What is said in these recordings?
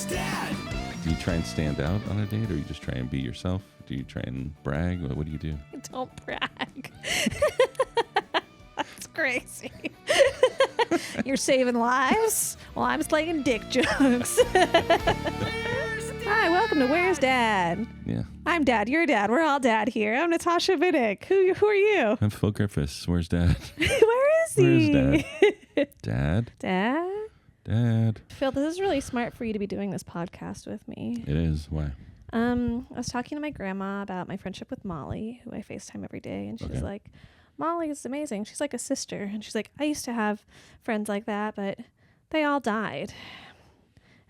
Do you try and stand out on a date, or you just try and be yourself? Do you try and brag? What do you do? Don't brag. That's crazy. You're saving lives while I'm slinging dick jokes. Hi, welcome to Where's Dad? Yeah. I'm Dad. You're Dad. We're all Dad here. I'm Natasha Vinnick. Who are you? I'm Phil Griffiths. Where's Dad? Where is he? Where's Dad? Dad? Dad? Dad. Phil, this is really smart for you to be doing this podcast with me. It is. Why? I was talking to my grandma about my friendship with Molly, who I FaceTime every day, and she's like, Molly is amazing. She's like a sister. And she's like, I used to have friends like that, but they all died.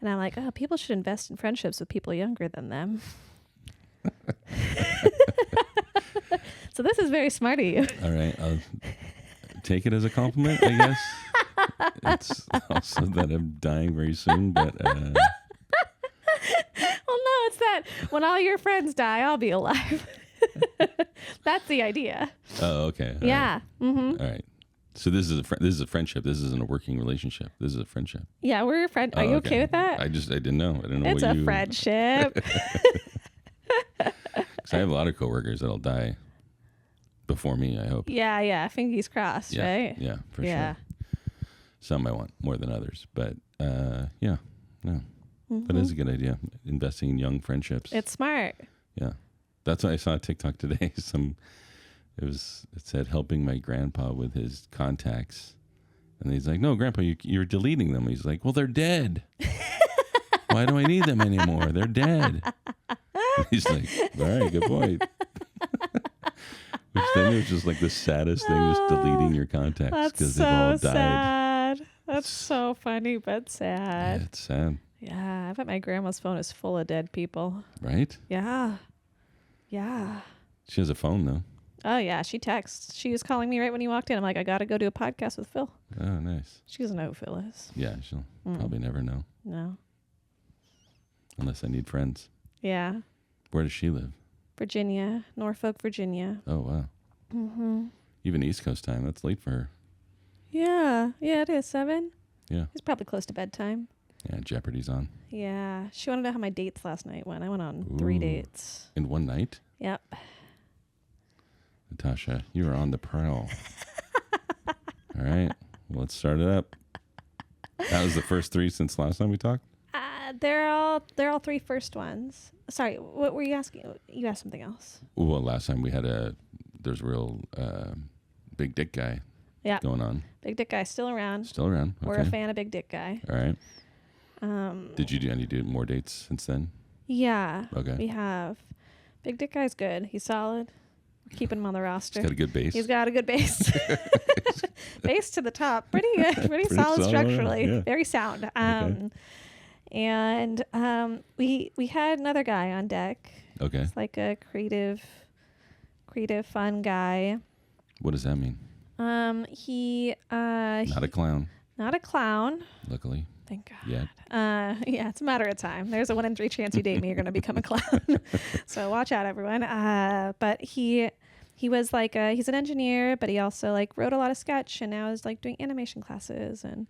And I'm like, oh, people should invest in friendships with people younger than them. So this is very smart of you. All right. I'll take it as a compliment, I guess. It's also that I'm dying very soon, but... Well, no, it's that when all your friends die, I'll be alive. That's the idea. Oh, okay. All yeah. Right. Mm-hmm. All right. So this is a friendship. This isn't a working relationship. This is a friendship. Yeah, we're a friend. Are you okay with that? I didn't know. I didn't know it's what a friendship. Because I have a lot of coworkers that'll die before me, I hope. Yeah. Fingers crossed, yeah, right? Yeah, for sure. Some I want more than others, but yeah. Mm-hmm. That is a good idea. Investing in young friendships. It's smart. Yeah. That's why I saw a TikTok today. It said helping my grandpa with his contacts. And he's like, no, Grandpa, you're deleting them. He's like, well, they're dead. Why do I need them anymore? They're dead. He's like, all right, good point. Which then it was just like the saddest thing, just deleting your contacts because they've all died. Sad. That's so funny, but sad. Yeah, it's sad. Yeah, I bet my grandma's phone is full of dead people. Right? Yeah. She has a phone, though. Oh, yeah. She texts. She was calling me right when you walked in. I'm like, I got to go do a podcast with Phil. Oh, nice. She doesn't know who Phil is. Yeah, she'll probably never know. No. Unless I need friends. Yeah. Where does she live? Virginia. Norfolk, Virginia. Oh, wow. Mm-hmm. Even East Coast time. That's late for her. Yeah, it is. 7? Yeah. It's probably close to bedtime. Yeah, Jeopardy's on. Yeah. She wanted to know how my dates last night went. I went on 3 dates. In one night? Yep. Natasha, you are on the prowl. All right. Well, let's start it up. That was the first 3 since last time we talked? They're all 3 first ones. Sorry, what were you asking? You asked something else. Well, last time we had there's a real big dick guy going on. Big dick guy still around. Still around. Okay. We're a fan of big dick guy. All right. Did you do any more dates since then? Yeah. Okay. We have. Big dick guy's good. He's solid. Keeping him on the roster. He's got a good base. He's got a good base. Base to the top. Pretty good. Pretty solid structurally. Yeah. Very sound. Okay. And we had another guy on deck. Okay. It's like a creative, fun guy. What does that mean? He not a clown. Not a clown. Luckily. Thank God. Yeah. Yeah, it's a matter of time. There's a 1 in 3 chance you date me, you're going to become a clown. So watch out, everyone. But he was like, he's an engineer, but he also like wrote a lot of sketch and now is like doing animation classes and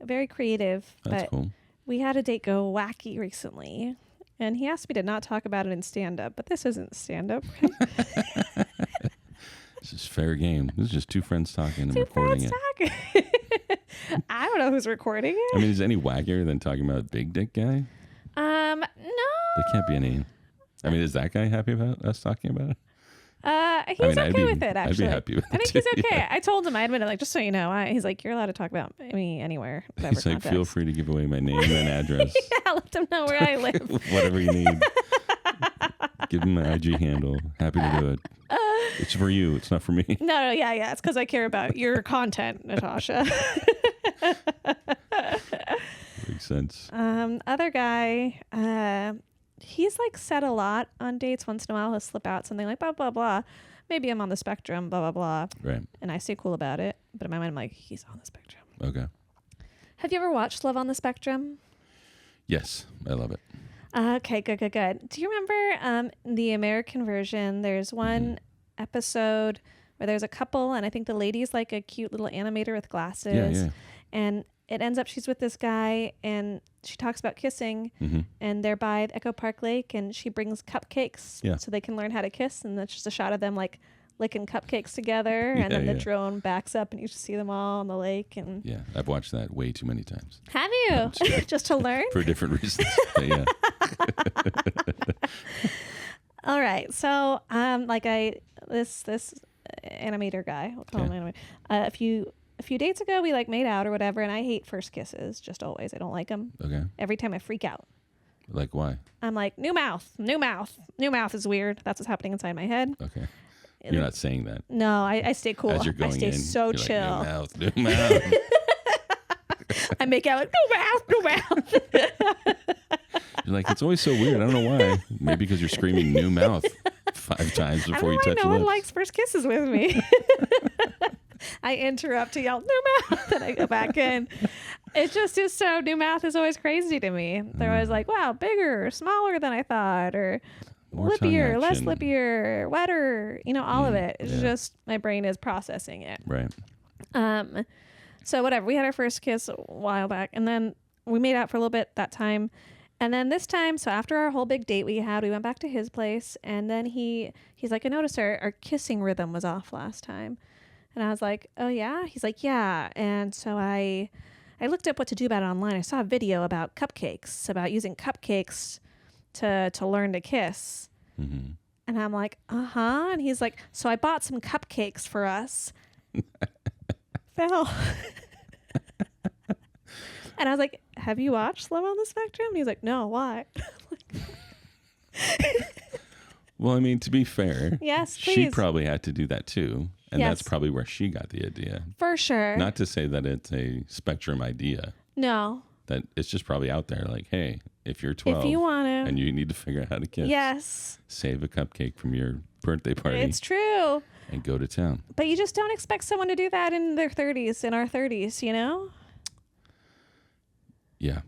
very creative. That's but cool. We had a date go wacky recently and he asked me to not talk about it in stand-up, but this isn't stand-up. This is fair game. This is just 2 friends talking and recording it. I don't know who's recording it. I mean, is any wackier than talking about a big dick guy? No. There can't be any. I mean, is that guy happy about us talking about it? He's okay with it, actually. I'd be happy with it. I think he's okay. Yeah. I told him, I admitted, like, just so you know, he's like, you're allowed to talk about me anywhere. He's like, feel free to give away my name and address. Yeah, let them know where I live. Whatever you need. Give him my IG handle. Happy to do it. It's for you. It's not for me. No, yeah. It's because I care about your content, Natasha. Makes sense. Other guy, he's like said a lot on dates. Once in a while, he'll slip out something like blah, blah, blah. Maybe I'm on the spectrum, blah, blah, blah. Right. And I stay cool about it. But in my mind, I'm like, he's on the spectrum. Okay. Have you ever watched Love on the Spectrum? Yes, I love it. Okay, good. Do you remember the American version? There's one episode where there's a couple, and I think the lady's like a cute little animator with glasses. Yeah. And it ends up she's with this guy and she talks about kissing and they're by the Echo Park Lake and she brings cupcakes so they can learn how to kiss. And that's just a shot of them like licking cupcakes together. And then the drone backs up and you just see them all on the lake. And yeah, I've watched that way too many times. Have you? Just to learn? For different reasons. But yeah. All right. So this animator guy, we'll call him animator. A few dates ago, we like made out or whatever, and I hate first kisses. Just always, I don't like them. Okay. Every time I freak out. Like why? I'm like, new mouth is weird. That's what's happening inside my head. Okay. You're not saying that. No, I stay cool. As you're going I stay in, so you're chill. Like, new mouth. I make out like new mouth. You're like, it's always so weird. I don't know why. Maybe because you're screaming new mouth 5 times before you touch lips. No one likes first kisses with me. I interrupt to yell new mouth and I go back in. It just is so new mouth is always crazy to me. They're always like, wow, bigger, smaller than I thought, or more lippier, less lippier, wetter, all of it. It's just my brain is processing it. Right. So whatever. We had our first kiss a while back and then we made out for a little bit that time. And then this time, so after our whole big date we had, we went back to his place and then he's like, I noticed our kissing rhythm was off last time. And I was like, oh yeah? He's like, yeah. And so I looked up what to do about it online. I saw a video about cupcakes, about using cupcakes to learn to kiss. Mm-hmm. And I'm like, uh-huh. And he's like, so I bought some cupcakes for us. Phil. And I was like, have you watched Love on the Spectrum? And he's like, no, why? Well, I mean, to be fair, yes, please. She probably had to do that too. And yes. That's probably where she got the idea. For sure. Not to say that it's a Spectrum idea. No. That it's just probably out there like, hey, if you're 12 if you want to, and you need to figure out how to kiss, yes, save a cupcake from your birthday party. It's true. And go to town. But you just don't expect someone to do that in their 30s, in our 30s, Yeah.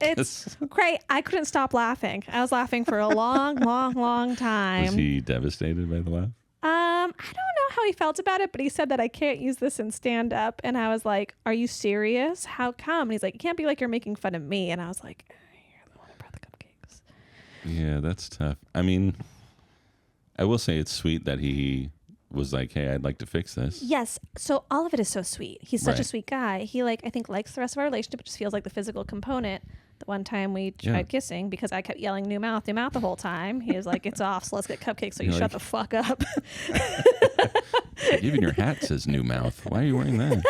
It's great. I couldn't stop laughing. I was laughing for a long, long time. Was he devastated by the laugh? I don't know how he felt about it, but he said that I can't use this in stand up. And I was like, are you serious? How come? And he's like, it can't be like you're making fun of me. And I was like, you're the one who brought the cupcakes. Yeah, that's tough. I mean, I will say it's sweet that he was like, hey, I'd like to fix this. Yes. So all of it is so sweet. He's such a sweet guy. He I think likes the rest of our relationship. It just feels like the physical component. The one time we tried kissing because I kept yelling new mouth the whole time. He was like, it's off. So let's get cupcakes. So you shut the fuck up. Even your hat says new mouth. Why are you wearing that?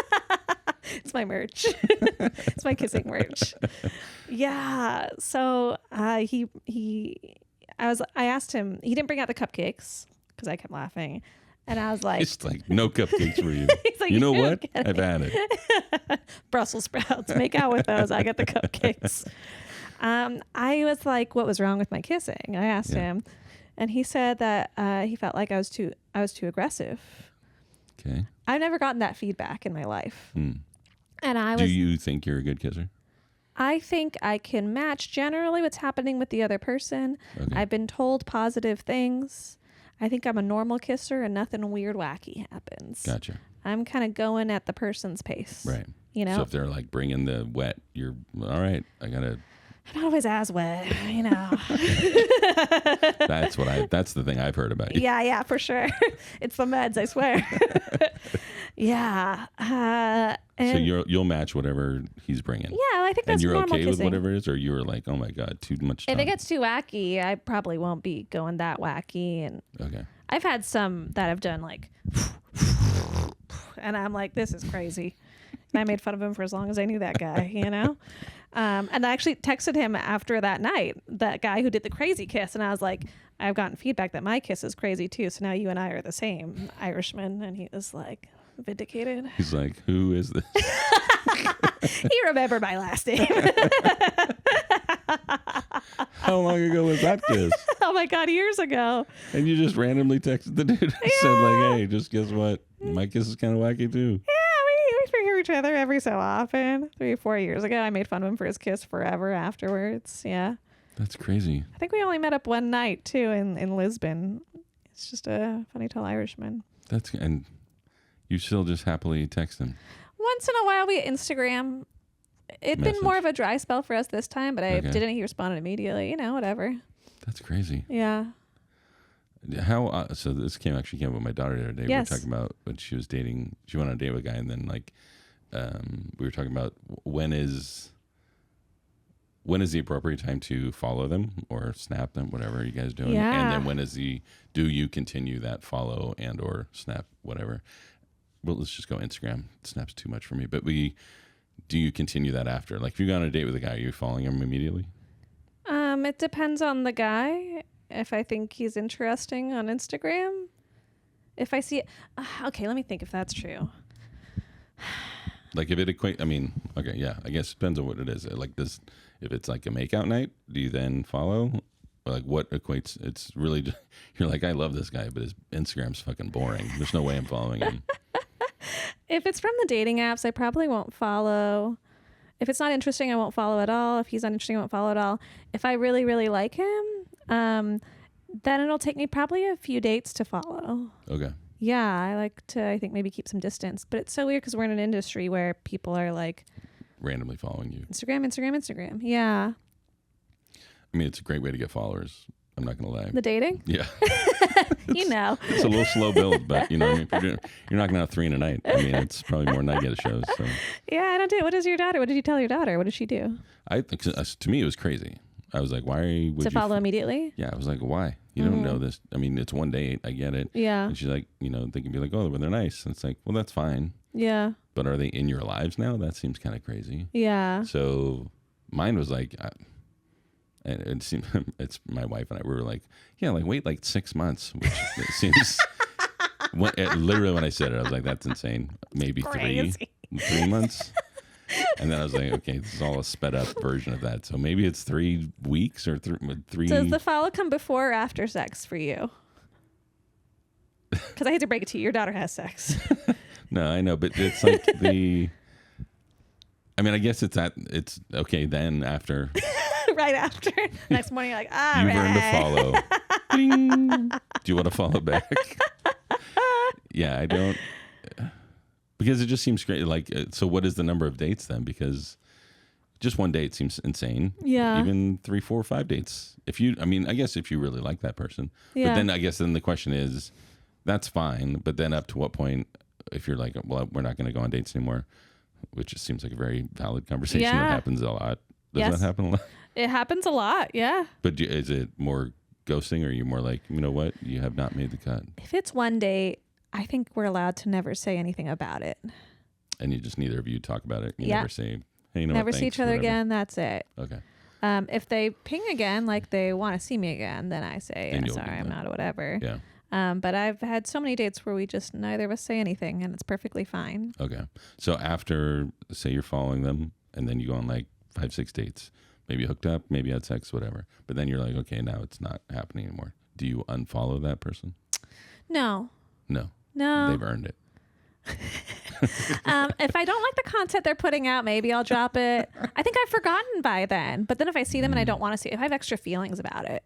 It's my merch. It's my kissing merch. Yeah. So I asked him, he didn't bring out the cupcakes because I kept laughing. And I was like, it's like, no cupcakes for you. Like, you know what? I've had it. Brussels sprouts. Make out with those. I get the cupcakes. I was like, what was wrong with my kissing? I asked him. And he said that he felt like I was too aggressive. Okay. I've never gotten that feedback in my life. Hmm. And Do you think you're a good kisser? I think I can match generally what's happening with the other person. Okay. I've been told positive things. I think I'm a normal kisser and nothing weird wacky happens. Gotcha. I'm kind of going at the person's pace. Right. So if they're like bringing the wet, you're all right. I'm not always as wet, That's the thing I've heard about you. Yeah, for sure. It's the meds, I swear. Yeah. So you'll match whatever he's bringing. Yeah, I think that's normal. And you're okay kissing. with whatever it is, or you were like, oh my god, too much time. If it gets too wacky, I probably won't be going that wacky. And okay. I've had some that have done like, and I'm like, this is crazy. And I made fun of him for as long as I knew that guy, And I actually texted him after that night, that guy who did the crazy kiss. And I was like, I've gotten feedback that my kiss is crazy too. So now you and I are the same Irishman. And he was like, vindicated. He's like, who is this? He remembered my last name. How long ago was that kiss? Oh my God, years ago. And you just randomly texted the dude and said like, hey, just guess what? My kiss is kind of wacky too. We forgive each other every so often. 3-4 years ago, I made fun of him for his kiss forever afterwards. Yeah. That's crazy. I think we only met up one night too in Lisbon. It's just a funny tall Irishman. And you still just happily text him. Once in a while we Instagram. It'd been more of a dry spell for us this time, but I didn't. He responded immediately. Whatever. That's crazy. Yeah. How so? This came up with my daughter the other day. Yes. We were talking about when she was dating. She went on a date with a guy, and then we were talking about when is the appropriate time to follow them or snap them, whatever you guys doing, and then when is do you continue that follow and or snap, whatever. Well, let's just go Instagram. Snap's too much for me, but do you continue that after? Like, if you go on a date with a guy, are you following him immediately? It depends on the guy. If I think he's interesting on Instagram, if I see, okay, let me think if that's true. Like, if it I mean, okay, yeah, I guess it depends on what it is. Like, if it's like a makeout night, do you then follow? Like, what equates? It's really just, you're like, I love this guy, but his Instagram's fucking boring. There's no way I'm following him. If it's from the dating apps, I probably won't follow. If it's not interesting, I won't follow at all. If he's not interesting, I won't follow at all. If I really, really like him, then it'll take me probably a few dates to follow. Okay. Yeah, I like to, I think, maybe keep some distance. But it's so weird because we're in an industry where people are like... randomly following you. Instagram. Yeah. I mean, it's a great way to get followers. I'm not going to lie. The dating? Yeah. It's a little slow build, but what I mean? You're knocking out 3 in a night. I mean, it's probably more than I get at shows. So. Yeah, I don't do it. What is your daughter? What did you tell your daughter? What did she do? To me, it was crazy. I was like, why would you... follow immediately? Yeah, I was like, why? You don't know this. I mean, it's one date. I get it. Yeah. And she's like, they can be like, oh, well, they're nice. And it's like, well, that's fine. Yeah. But are they in your lives now? That seems kind of crazy. Yeah. So mine was like... and it seemed, it's my wife and I, we were like, yeah, like wait like 6 months, which seems literally when I said it, I was like, that's insane. Maybe Crazy. 3 months. And then I was like, okay, this is all a sped up version of that. So maybe it's 3 weeks or 3. Does the follow come before or after sex for you? Because I hate to break it to you, your daughter has sex. No, I know, but it's like I mean, I guess it's okay then after. Right after. Next morning, you're like, You've earned a follow. Ding. Do you want to follow back? Yeah, I don't. Because it just seems great. Like, so what is the number of dates then? Because just one date seems insane. Yeah. Even 3, 4, 5 dates. I guess if you really like that person. Yeah. But then I guess then the question is, that's fine. But then up to what point, if you're like, well, we're not going to go on dates anymore, which just seems like a very valid conversation that happens a lot. Does that happen a lot? It happens a lot, yeah. But is it more ghosting, or are you more like, you know what, you have not made the cut? If it's one date, I think we're allowed to never say anything about it. And you just, neither of you talk about it. You never say, hey, never see each other again. That's it. Okay. If they ping again, like they want to see me again, then I say, yeah, sorry, I'm not, or whatever. Yeah. But I've had so many dates where we just neither of us say anything, and it's perfectly fine. Okay. So after, say you're following them, and then you go on like 5, 6 dates, maybe hooked up, maybe had sex, whatever. But then you're like, okay, now it's not happening anymore. Do you unfollow that person? No. They've earned it. If I don't like the content they're putting out, maybe I'll drop it. I think I've forgotten by then. But then if I see them and I don't want to see it, if I have extra feelings about it,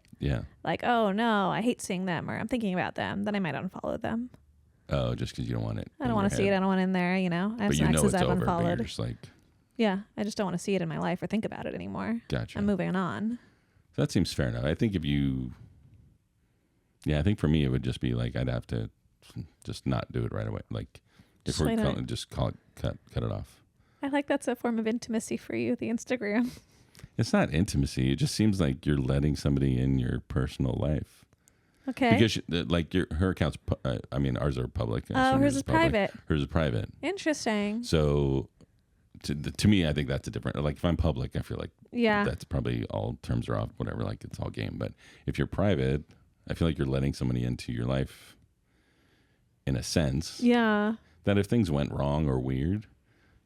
like, oh no, I hate seeing them, or I'm thinking about them, then I might unfollow them. Oh, just because you don't want it. I don't want to see it. I don't want it in there, I have some exes I've unfollowed. But you're just like... Yeah, I just don't want to see it in my life or think about it anymore. Gotcha. I'm moving on. So that seems fair enough. I think I think for me it would just be like, I'd have to just not do it right away. Like, if we're just call it, cut it off. I like that's a form of intimacy for you, the Instagram. It's not intimacy. It just seems like you're letting somebody in your personal life. Okay. Because like her accounts, ours are public. Oh, hers is private. Hers is private. Interesting. So to me, I think that's a different, like if I'm public, I feel like that's probably all terms are off, whatever, like it's all game. But if you're private, I feel like you're letting somebody into your life in a sense. Yeah. That if things went wrong or weird,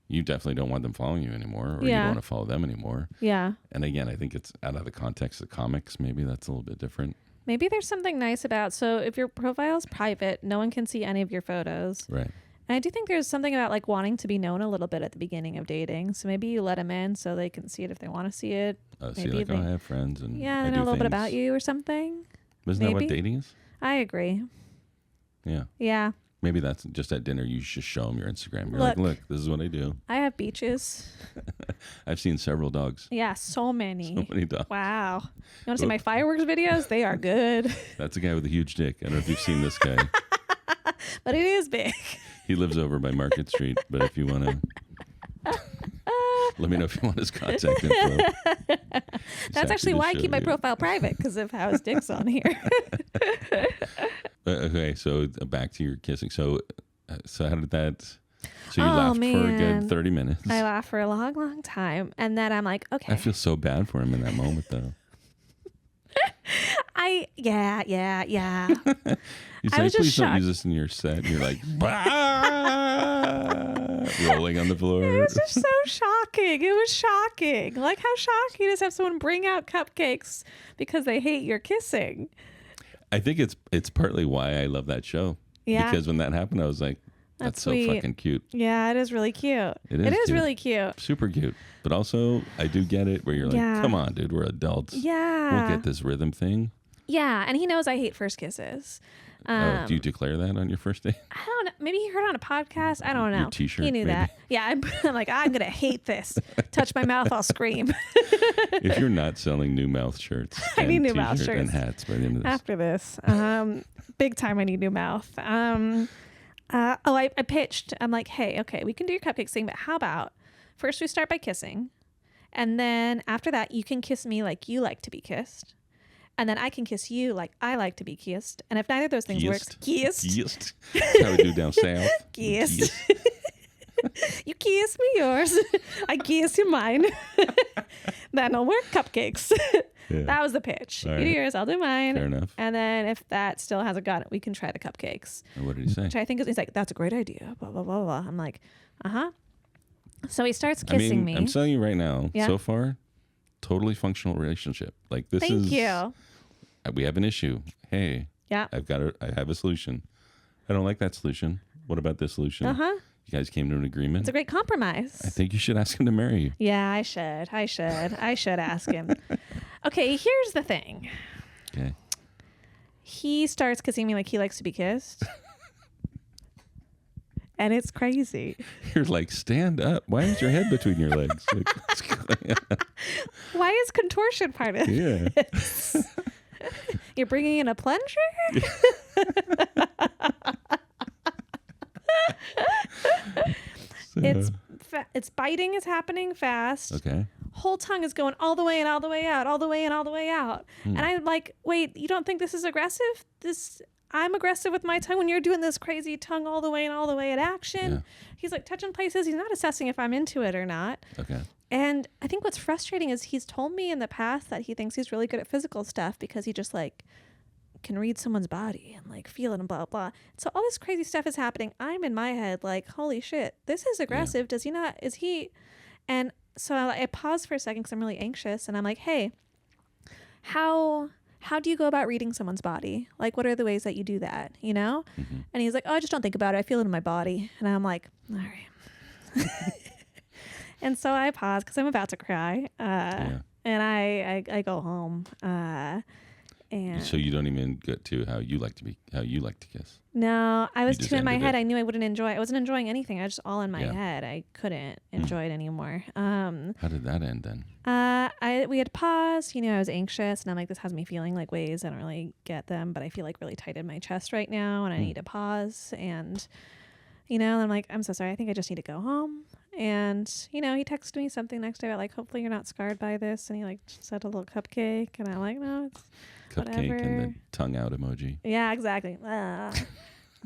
you definitely don't want them following you anymore, or you don't want to follow them anymore. Yeah. And again, I think it's out of the context of comics. Maybe that's a little bit different. Maybe there's something nice about, so if your profile is private, no one can see any of your photos. Right. And I do think there's something about like wanting to be known a little bit at the beginning of dating. So maybe you let them in so they can see it if they want to see it. See, like, I have friends and they know a little bit about you or something. Isn't that what dating is? I agree. Yeah. Yeah. Maybe that's just at dinner. You should show them your Instagram. You're Look. look, this is what I do. I have beaches. I've seen several dogs. Yeah, so many. So many dogs. Wow. You want to see my fireworks videos? They are good. That's a guy with a huge dick. I don't know if you've seen this guy. But it is big. He lives over by Market Street. But if you want to, let me know if you want his contact info. That's actually why I keep my profile private, because of how his dick's on here. Okay, so back to your kissing. So how did that? So you laughed for a good 30 minutes. I laughed for a long, long time, and then I'm like, okay. I feel so bad for him in that moment, though. Yeah. You I say, was just please don't shocked. use this in your set. And you're like, rolling on the floor. It was just so shocking. It was shocking. Like, how shocking is have someone bring out cupcakes because they hate your kissing. I think it's partly why I love that show. Yeah. Because when that happened, I was like, that's so sweet. fucking cute. Yeah, it is really cute. It is cute. Really cute. Super cute. But also, I do get it where you're like, Yeah. come on, dude, we're adults. Yeah. We'll get this rhythm thing. Yeah, and he knows I hate first kisses. Do you declare that on your first date? I don't know. Maybe he heard on a podcast. I don't know. Your t-shirt, He knew maybe. that. Yeah, I'm like, I'm going to hate this. Touch my mouth, I'll scream. If you're not selling new mouth shirts, I need and new mouth t-shirt and shirts. hats by the end of this. After this. Big time I need new mouth. I pitched. I'm like, hey, okay, we can do your cupcakes thing, but how about first we start by kissing, and then after that you can kiss me like you like to be kissed, and then I can kiss you like I like to be kissed. And if neither of those things works, Kissed. That's how we do down south. Kissed. You kiss me yours, I kiss you mine. That'll work. Cupcakes. Yeah. That was the pitch. All You do right. yours, I'll do mine. Fair enough. And then if that still hasn't got it, we can try the cupcakes. And what did he say? Which I think is, he's like, that's a great idea. Blah, blah, blah, blah. I'm like, uh-huh. So he starts kissing me. I'm telling you right now, Yeah. so far, totally functional relationship. Like this Thank is. you. We have an issue. Hey, Yeah. I have a solution. I don't like that solution. What about this solution? Uh-huh. You guys came to an agreement. It's a great compromise. I think you should ask him to marry you. Yeah, I should ask him. Okay, here's the thing. Okay. He starts kissing me like he likes to be kissed. And it's crazy. You're like, stand up. Why is your head between your legs? Like, what's going on? Why is contortion part of Yeah. this? You're bringing in a plunger? It's biting is happening fast. Okay. Whole tongue is going all the way and all the way out, all the way and all the way out. And I'm like, wait, you don't think this is aggressive? I'm aggressive with my tongue when you're doing this crazy tongue all the way and all the way in action. Yeah. He's like touching places. He's not assessing if I'm into it or not. Okay. And I think what's frustrating is he's told me in the past that he thinks he's really good at physical stuff because he just like can read someone's body and like feel it and blah, blah. So all this crazy stuff is happening. I'm in my head like, holy shit, this is aggressive. Does he not? Is he? And so I pause for a second because I'm really anxious. And I'm like, hey, how do you go about reading someone's body? Like, what are the ways that you do that? You know? Mm-hmm. And he's like, oh, I just don't think about it. I feel it in my body. And I'm like, all right. And so I pause because I'm about to cry. And I go home. And So you don't even get to how you like to kiss. no, I was You just too in my ended head. it. I knew I wouldn't enjoy it. I wasn't enjoying anything. I was just all in my Yeah. head. I couldn't enjoy it anymore. How did that end then? We had paused. You know, I was anxious, and I'm like, this has me feeling like ways I don't really get them, but I feel like really tight in my chest right now, and I need to pause. And you know, and I'm like, I'm so sorry. I think I just need to go home. And you know, he texted me something next day about like, hopefully you're not scarred by this, and he like said a little cupcake, and I'm like, no, it's Cupcake whatever. and the tongue out emoji. Yeah, exactly.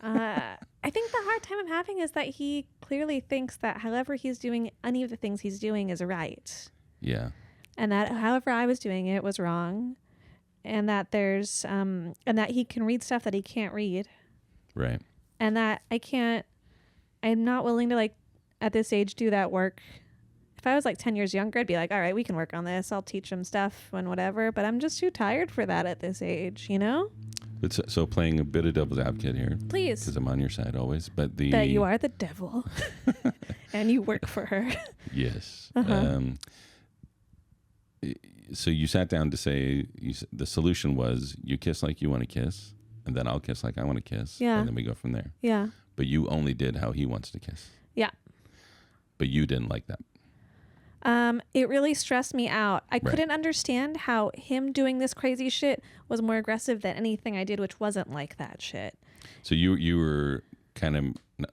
I think the hard time I'm having is that he clearly thinks that however he's doing any of the things he's doing is right. Yeah. And that however I was doing it was wrong. And that there's and that he can read stuff that he can't read. Right. And that I'm not willing to like at this age do that work. If I was like 10 years younger, I'd be like, all right, we can work on this. I'll teach him stuff and whatever. But I'm just too tired for that at this age, you know? So playing a bit of devil's advocate here. Please. Because I'm on your side always. But That you are the devil and you work for her. Yes. Uh-huh. So you sat down to say the solution was you kiss like you want to kiss, and then I'll kiss like I want to kiss, Yeah. and then we go from there. Yeah. But you only did how he wants to kiss. Yeah. But you didn't like that. It really stressed me out. I couldn't understand how him doing this crazy shit was more aggressive than anything I did, which wasn't like that shit. So you were kind of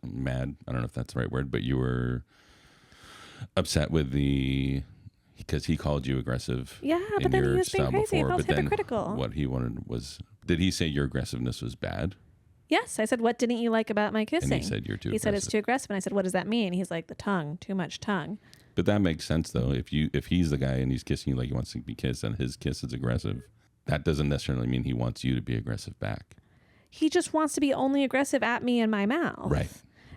mad. I don't know if that's the right word, but you were upset with because he called you aggressive. Yeah, but then he was being crazy. Before, I felt hypocritical. What he wanted was, did he say your aggressiveness was bad? Yes, I said, what didn't you like about my kissing? And he said, you're too aggressive. He said, it's too aggressive. And I said, what does that mean? He's like, the tongue, too much tongue. But that makes sense, though. If he's the guy and he's kissing you like he wants to be kissed and his kiss is aggressive, that doesn't necessarily mean he wants you to be aggressive back. He just wants to be only aggressive at me in my mouth. Right.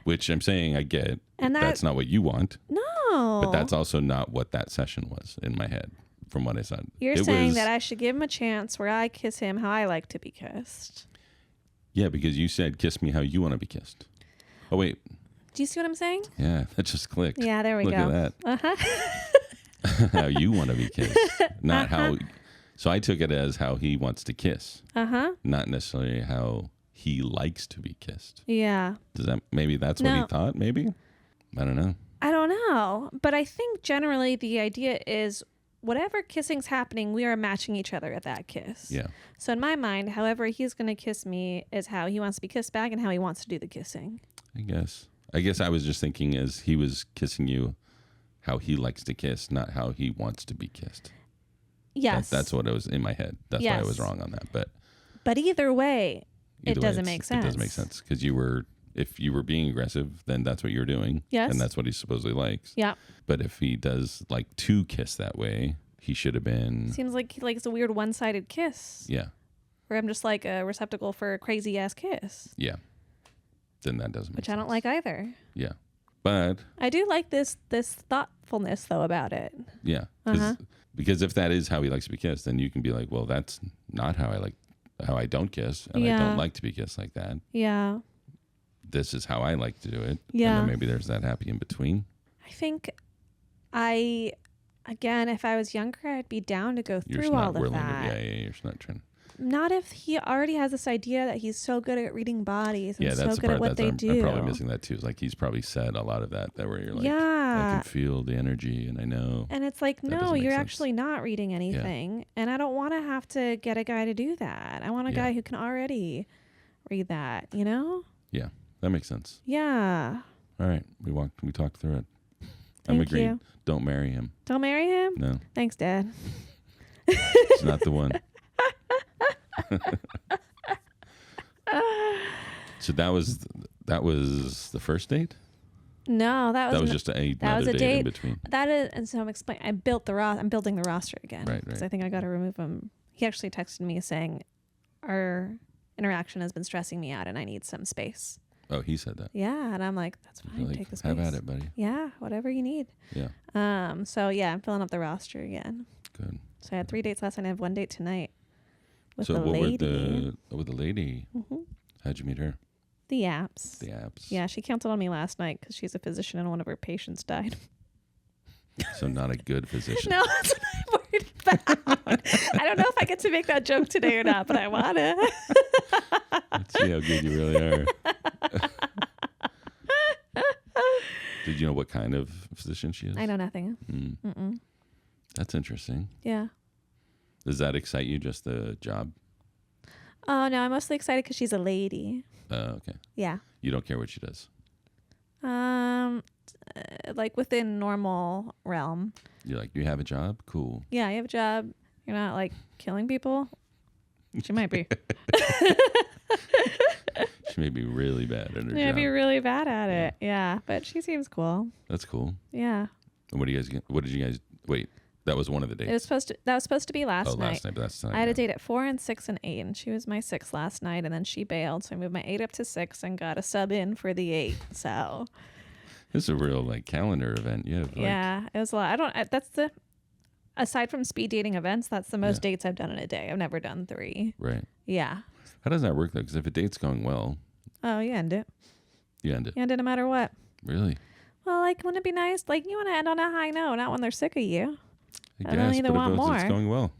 Which I'm saying I get. And that's not what you want. No. But that's also not what that session was in my head, from what I said. You're saying that I should give him a chance where I kiss him how I like to be kissed. Yeah, because you said, kiss me how you want to be kissed. Oh, wait. Do you see what I'm saying? Yeah, that just clicked. Yeah, there we go. Look at that. Uh-huh. How you want to be kissed. Not how. So I took it as how he wants to kiss. Uh-huh. Not necessarily how he likes to be kissed. Yeah. Maybe that's what he thought, maybe? I don't know. I don't know. But I think generally the idea is whatever kissing's happening, we are matching each other at that kiss. Yeah. So in my mind, however he's going to kiss me is how he wants to be kissed back and how he wants to do the kissing. I guess I was just thinking as he was kissing you, how he likes to kiss, not how he wants to be kissed. Yes. That's what it was in my head. That's why I was wrong on that. But either way, it doesn't make sense. It doesn't make sense because if you were being aggressive, then that's what you're doing. Yes. And that's what he supposedly likes. Yeah. But if he does like to kiss that way, he should have been. Seems like he likes a weird one-sided kiss. Yeah. Where I'm just like a receptacle for a crazy ass kiss. Yeah. Then that doesn't make Which sense. I don't like either. Yeah. But I do like this thoughtfulness though about it. Yeah. Because if that is how he likes to be kissed, then you can be like, well, that's not how I don't kiss, and I don't like to be kissed like that. Yeah. This is how I like to do it. Yeah. And then maybe there's that happy in between. I think again, if I was younger, I'd be down to go through all of that. You're not trying. Not if he already has this idea that he's so good at reading bodies and so good at what they do. I'm probably missing that too. It's like he's probably said a lot of that where you're like, I can feel the energy and I know. And it's like, no, you're actually not reading anything. Yeah. And I don't want to have to get a guy to do that. I want a guy who can already read that, you know? Yeah, that makes sense. Yeah. All right. We talked through it. I'm agreed. You. Don't marry him. Don't marry him? No. Thanks, Dad. It's not the one. So that was the first date? No, that was just another date in between. That is, and so I'm explaining. I'm building the roster again. Right. Because I think I got to remove him. He actually texted me saying, "Our interaction has been stressing me out, and I need some space." Oh, he said that. Yeah, and I'm like, "That's fine. Like, take the space. Have at it, buddy." Yeah, whatever you need. Yeah. So yeah, I'm filling up the roster again. Good. So I had 3 dates last night. I have 1 date tonight. With so the what lady. with the lady? Mm-hmm. How'd you meet her? The apps. The apps. Yeah, she counted on me last night because she's a physician and one of her patients died. So not a good physician. No, that's what I'm worried about. I don't know if I get to make that joke today or not, but I want to. Let's see how good you really are. Did you know what kind of physician she is? I know nothing. Mm. That's interesting. Yeah. Does that excite you, just the job? Oh, no, I'm mostly excited because she's a lady. Oh, okay. Yeah. You don't care what she does? Like within normal realm. You're like, you have a job? Cool. Yeah, you have a job. You're not like killing people. She might be. She may be really bad at her job. She might be really bad at it. Yeah, but she seems cool. That's cool. Yeah. And what did you guys, wait, that was one of the dates? That was supposed to be last night. Last night, but that's tonight. I had a date at 4 and 6 and 8, and she was my 6 last night, and then she bailed, so I moved my 8 up to 6 and got a sub in for the 8. So this is a real like calendar event. Yeah, it was a lot. Aside from speed dating events, that's the most dates I've done in a day. I've never done 3. Right. Yeah. How does that work though? Because if a date's going well, you end it. You end it. You end it no matter what. Really? Well, like, wouldn't it be nice? Like, you want to end on a high note, not when they're sick of you. I don't either want more. It's going well.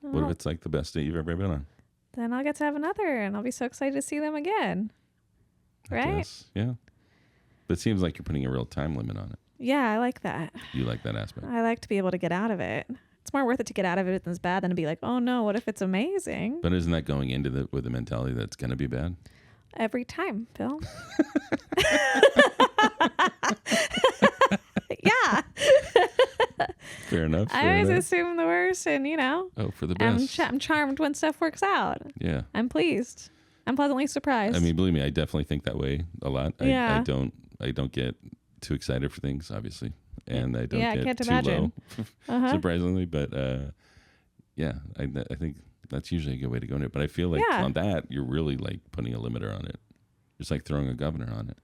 Oh. What if it's like the best date you've ever been on? Then I'll get to have another, and I'll be so excited to see them again. right? Guess, yeah. But it seems like you're putting a real time limit on it. Yeah, I like that. You like that aspect. I like to be able to get out of it. It's more worth it to get out of it than it's bad than to be like, oh no, what if it's amazing? But isn't that going into with the mentality that it's going to be bad? Every time, Phil. Yeah. Fair enough. I always assume the worst and, oh, for the best. I'm charmed when stuff works out. Yeah. I'm pleased. I'm pleasantly surprised. I mean, believe me, I definitely think that way a lot. Yeah. I don't get too excited for things, obviously. And I don't get can't too imagine. low, surprisingly. But yeah, I think that's usually a good way to go into it. But I feel like on that, you're really like putting a limiter on it. It's like throwing a governor on it.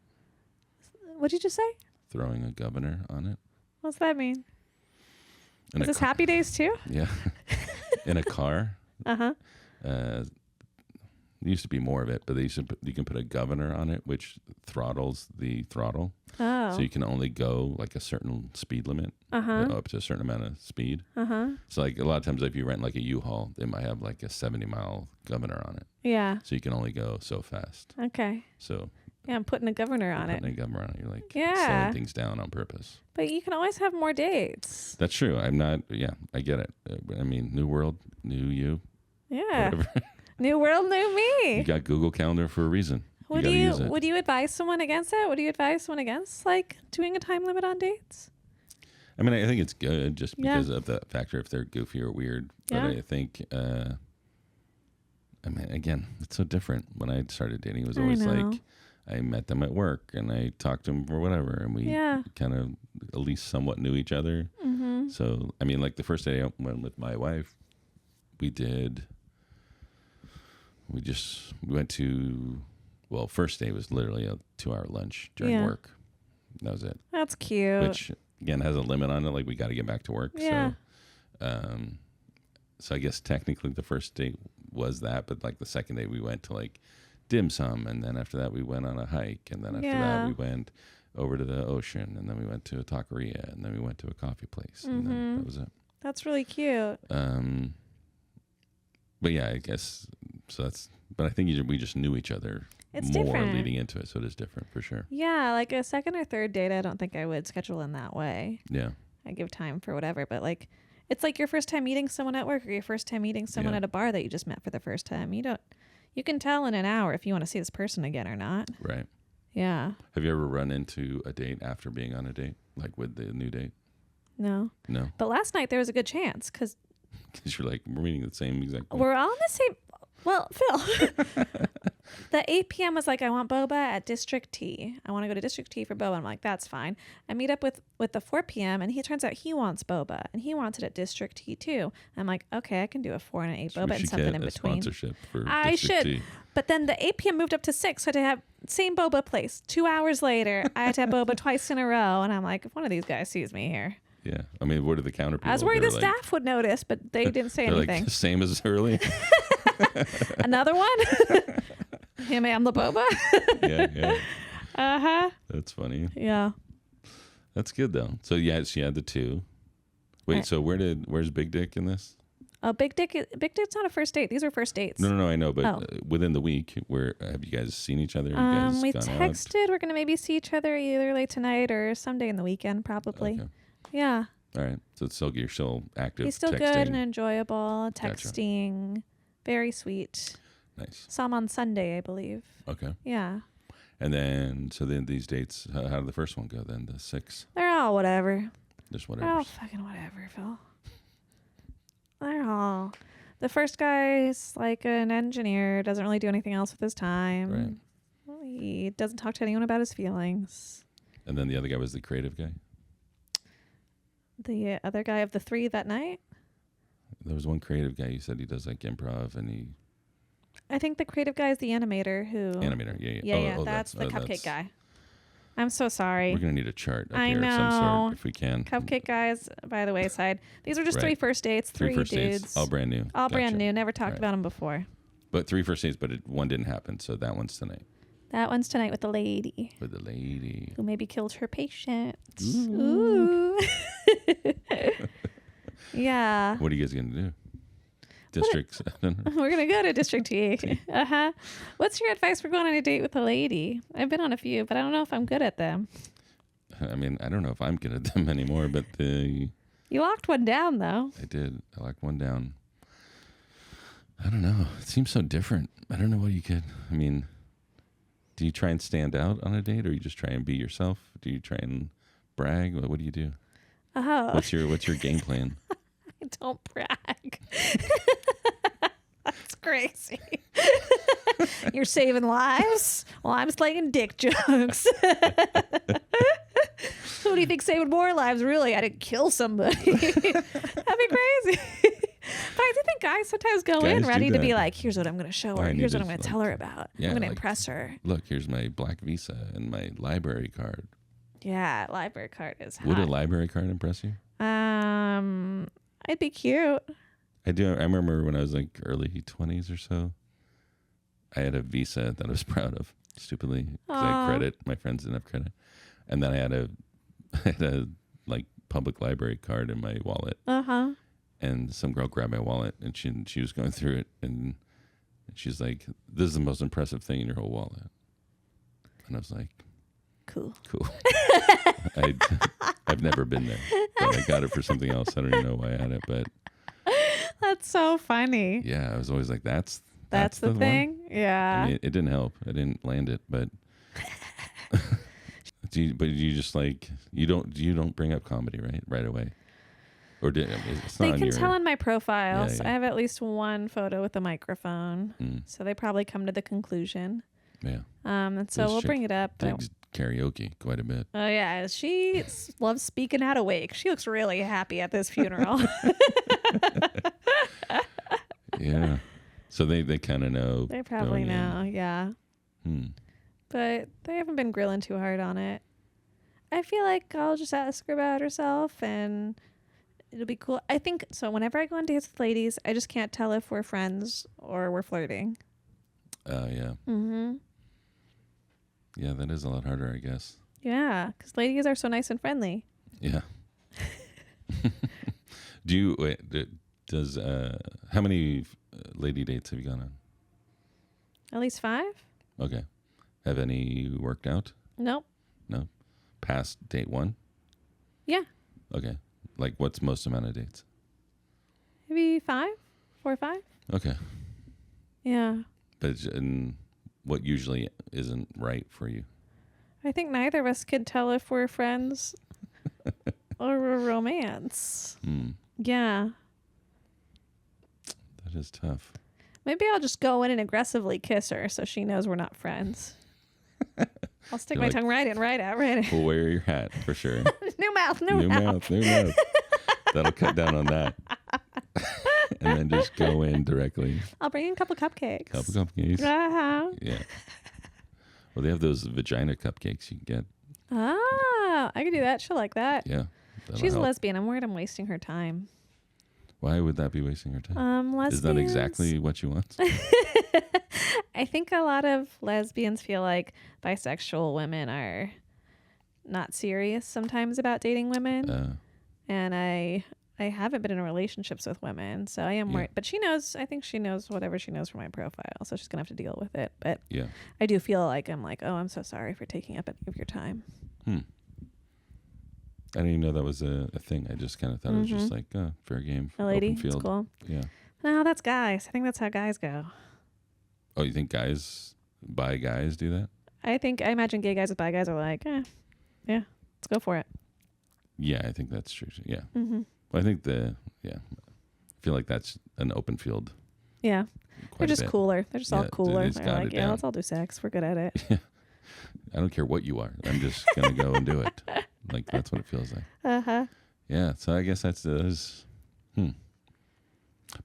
What'd you just say? Throwing a governor on it. What's that mean? In Is this Happy Days too? Yeah. In a car. Uh-huh. There used to be more of it, but you can put a governor on it, which throttles the throttle. Oh. So you can only go like a certain speed limit, up to a certain amount of speed. So like a lot of times if you rent like a U-Haul, they might have like a 70-mile governor on it. Yeah. So you can only go so fast. Okay. So yeah, I'm putting a governor on it. Putting a governor on it. You're like Yeah. slowing things down on purpose. But you can always have more dates. That's true. I'm not, I get it. I mean, new world, new you. Yeah. Whatever. New world, new me. You got Google Calendar for a reason. Would you advise someone against it? Would you advise someone against like doing a time limit on dates? I mean, I think it's good just because of the factor if they're goofy or weird. But I think, I mean, again, it's so different. When I started dating, it was always like I met them at work and I talked to them or whatever, and we kind of at least somewhat knew each other. Mm-hmm. So, I mean, like the first day I went with my wife, we went to, well, first day was literally a 2-hour lunch during work. That was it. That's cute. Which, again, has a limit on it. Like, we got to get back to work. Yeah. So I guess technically the first date was that, but like the second day we went to like dim sum, and then after that we went on a hike, and then after that we went over to the ocean, and then we went to a taqueria, and then we went to a coffee place, and then that was it. That's really cute. But yeah, I guess so. But I think we just knew each other It's more different. leading into it, so it is different for sure. Yeah, like a second or third date, I don't think I would schedule in that way. Yeah. I give time for whatever, but like, it's like your first time meeting someone at work or your first time meeting someone at a bar that you just met for the first time. You can tell in an hour if you want to see this person again or not. Right. Yeah. Have you ever run into a date after being on a date, like with the new date? No. No. But last night there was a good chance because you're like, we're meeting the same exact point. we're all in the same. Well, Phil, the 8 p.m. was like, I want boba at District T. I want to go to District T for boba. I'm like, that's fine. I meet up with the 4 p.m. and he turns out he wants boba and he wants it at District T too. I'm like, okay, I can do a 4 and an 8 boba and something in between. Sponsorship for I District should. T. But then the 8 p.m. moved up to 6, so I had to have same boba place. 2 hours later, I had to have boba twice in a row. And I'm like, if one of these guys sees me here. Yeah. I mean, what are the counter people? I was worried the staff would notice, but they didn't say anything. Like, same as early. Another one? Him and the boba? Yeah. Uh-huh. That's funny. Yeah. That's good, though. So, yeah, she had the 2. Wait, so where's Big Dick in this? Oh, Big Dick's not a first date. These were first dates. No, I know, but within the week, where have you guys seen each other? Have you guys we gone texted. out? We're going to maybe see each other either late tonight or someday in the weekend, probably. Okay. Yeah. All right. So you're still active. He's still texting. good and enjoyable. Texting. Gotcha. Very sweet. Nice. Saw him on Sunday, I believe. Okay. Yeah. And then, so then these dates, how did the first one go then? The 6? They're all whatever. Just whatever. They're all fucking whatever, Phil. They're all. The first guy's like an engineer, doesn't really do anything else with his time. Right. He doesn't talk to anyone about his feelings. And then the other guy was the creative guy? The other guy of the 3 that night? There was one creative guy. You said he does like improv and he... I think the creative guy is the animator who... Animator, yeah. That's the cupcake guy. I'm so sorry. We're going to need a chart up I here know. of some sort if we can. Cupcake guys, by the wayside. These were just 3 first dates, 3 first dudes. Dates, all brand new. All brand new. Never talked about them before. But 3 first dates, but one didn't happen, so that one's tonight. That one's tonight with the lady. With the lady. Who maybe killed her patient. Ooh. Yeah. What are you guys going to do? District 7. We're going to go to District T. Uh-huh. What's your advice for going on a date with a lady? I've been on a few, but I don't know if I'm good at them. I mean, I don't know if I'm good at them anymore, but You locked one down, though. I did. I locked one down. I don't know. It seems so different. I don't know what you could. I mean, do you try and stand out on a date, or you just try and be yourself? Do you try and brag? What do you do? Oh. What's your game plan? I don't brag. That's crazy. You're saving lives? Well, I'm slinging dick jokes. So what do you think saving more lives? Really, I didn't kill somebody. That'd be crazy. But I do think guys sometimes go Guys in do ready to be that. like, here's what I'm going to show her. I need Here's what to, I'm going to like- tell her about. Yeah, I'm going to like- impress her. Look, here's my black visa and my library card. Yeah, library card is hot. Would a library card impress you? I'd be cute. I do. I remember when I was like early 20s or so, I had a visa that I was proud of, stupidly, because I Aw. had credit. My friends didn't have credit. And then I had a like public library card in my wallet. Uh-huh. And some girl grabbed my wallet, and she was going through it, and she's like, "This is the most impressive thing in your whole wallet." And I was like, Cool. "Cool." I've never been there, but I got it for something else. I don't even know why I had it, but That's so funny. yeah, I was always like, "That's That's the one?" thing. Yeah. I mean, it didn't help. I didn't land it, but do you just like you don't bring up comedy right away, or it's not They on can your tell in my profiles. Yeah. I have at least one photo with a microphone, so they probably come to the conclusion. yeah. And so This we'll chick bring it up. But, Digs karaoke quite a bit. oh yeah, she loves speaking out awake. She looks really happy at this funeral. Yeah, so they kind of know. They probably going in. know, yeah. Hmm. But they haven't been grilling too hard on it. I feel like I'll just ask her about herself and it'll be cool. I think so. Whenever I go on dates with ladies, I just can't tell if we're friends or we're flirting. Yeah. Mm-hmm. Yeah, that is a lot harder, I guess. Yeah, because ladies are so nice and friendly. Yeah. Does how many lady dates have you gone on? At least 5? Okay. Have any worked out? Nope. No. Past date 1? Yeah. Okay. Like, what's most amount of dates? Maybe 5? 4 or 5? Okay. Yeah. But what usually isn't right for you? I think neither of us can tell if we're friends or we're romance. Yeah. That is tough. Maybe I'll just go in and aggressively kiss her so she knows we're not friends. I'll stick You're my like- tongue right in, right out, right in. We'll wear your hat for sure. New mouth, New mouth. That'll cut down on that. And then just go in directly. I'll bring in a couple cupcakes. Couple cupcakes. Uh-huh. Yeah. Well, they have those vagina cupcakes you can get. Ah, I could do that. She'll like that. Yeah. that'll She's a help. lesbian. I'm worried I'm wasting her time. Why would that be wasting her time? Lesbians. Is that exactly what you want? I think a lot of lesbians feel like bisexual women are not serious sometimes about dating women. And I haven't been in relationships with women, so I am Yeah. worried. But she knows, I think she knows whatever she knows from my profile, so she's going to have to deal with it. But Yeah. I do feel like I'm like, oh, I'm so sorry for taking up any of your time. I didn't even know that was a thing. I just kind of thought it was just like, fair game. A lady, Open it's field. cool. Yeah. No, that's guys. I think that's how guys go. Oh, you think bi guys do that? I imagine gay guys with bi guys are like, yeah, let's go for it. Yeah, I think that's true. Yeah. Mm-hmm. Well, I think I feel like that's an open field. Yeah. Quite They're a just bit. cooler. They're just all Yeah, cooler. they've They're got like, it yeah, down. let's all do sex. We're good at it. I don't care what you are. I'm just gonna go and do it. Like that's what it feels like. Uh-huh. Yeah. So I guess that's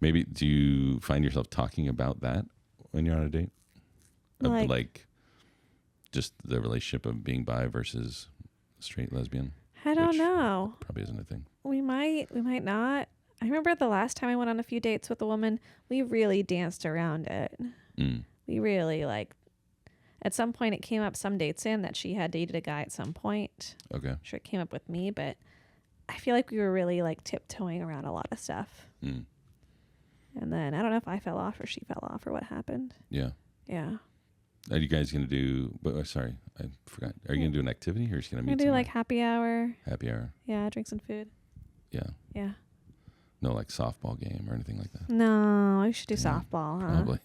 Maybe do you find yourself talking about that when you're on a date? Like just the relationship of being bi versus straight lesbian? I don't Which- know. Probably isn't a thing. We might not. I remember the last time I went on a few dates with a woman, we really danced around it. We really at some point it came up some dates in that she had dated a guy at some point. Okay. I'm sure it came up with me, but I feel like we were really tiptoeing around a lot of stuff. And then I don't know if I fell off or she fell off or what happened. Yeah. Yeah. Are you guys going to do, sorry, I forgot. Are you going to do an activity or are you just going to meet I'm going to do somewhere? like happy hour. Happy hour? Yeah, drink some food. Yeah. Yeah. No, like softball game or anything like that? No, I should do Damn, softball, huh? Probably.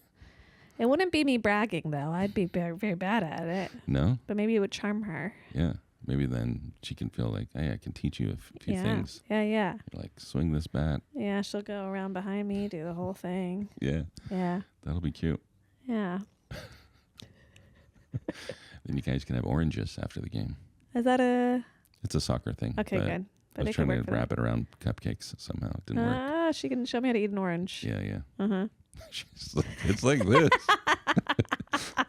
It wouldn't be me bragging, though. I'd be very, very bad at it. No? But maybe it would charm her. Yeah. Maybe then she can feel like, hey, I can teach you a few things. Yeah, yeah. You're like, swing this bat. Yeah, she'll go around behind me, do the whole thing. Yeah. Yeah. That'll be cute. Yeah. Then you guys can have oranges after the game. Is that a... It's a soccer thing. Okay, good. I was trying to wrap it around cupcakes somehow. It didn't work. Ah, she can show me how to eat an orange. Yeah, yeah. Uh-huh. She's like, it's like this.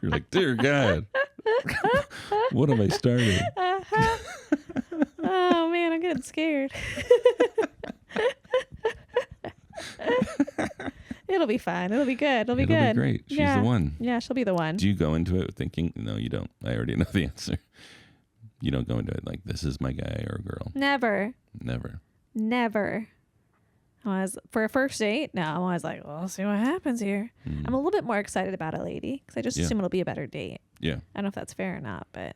You're like, dear God, what have I started? Uh-huh. Oh, man, I'm getting scared. It'll be fine. It'll be good. It'll be good. It'll be great. She's the one. Yeah, she'll be the one. Do you go into it thinking, no, you don't. I already know the answer. You don't go into it like, this is my guy or girl. Never. Never. Never. For a first date, no, I'm always like, well, I'll see what happens here. I'm a little bit more excited about a lady because I just assume it'll be a better date. Yeah. I don't know if that's fair or not, but.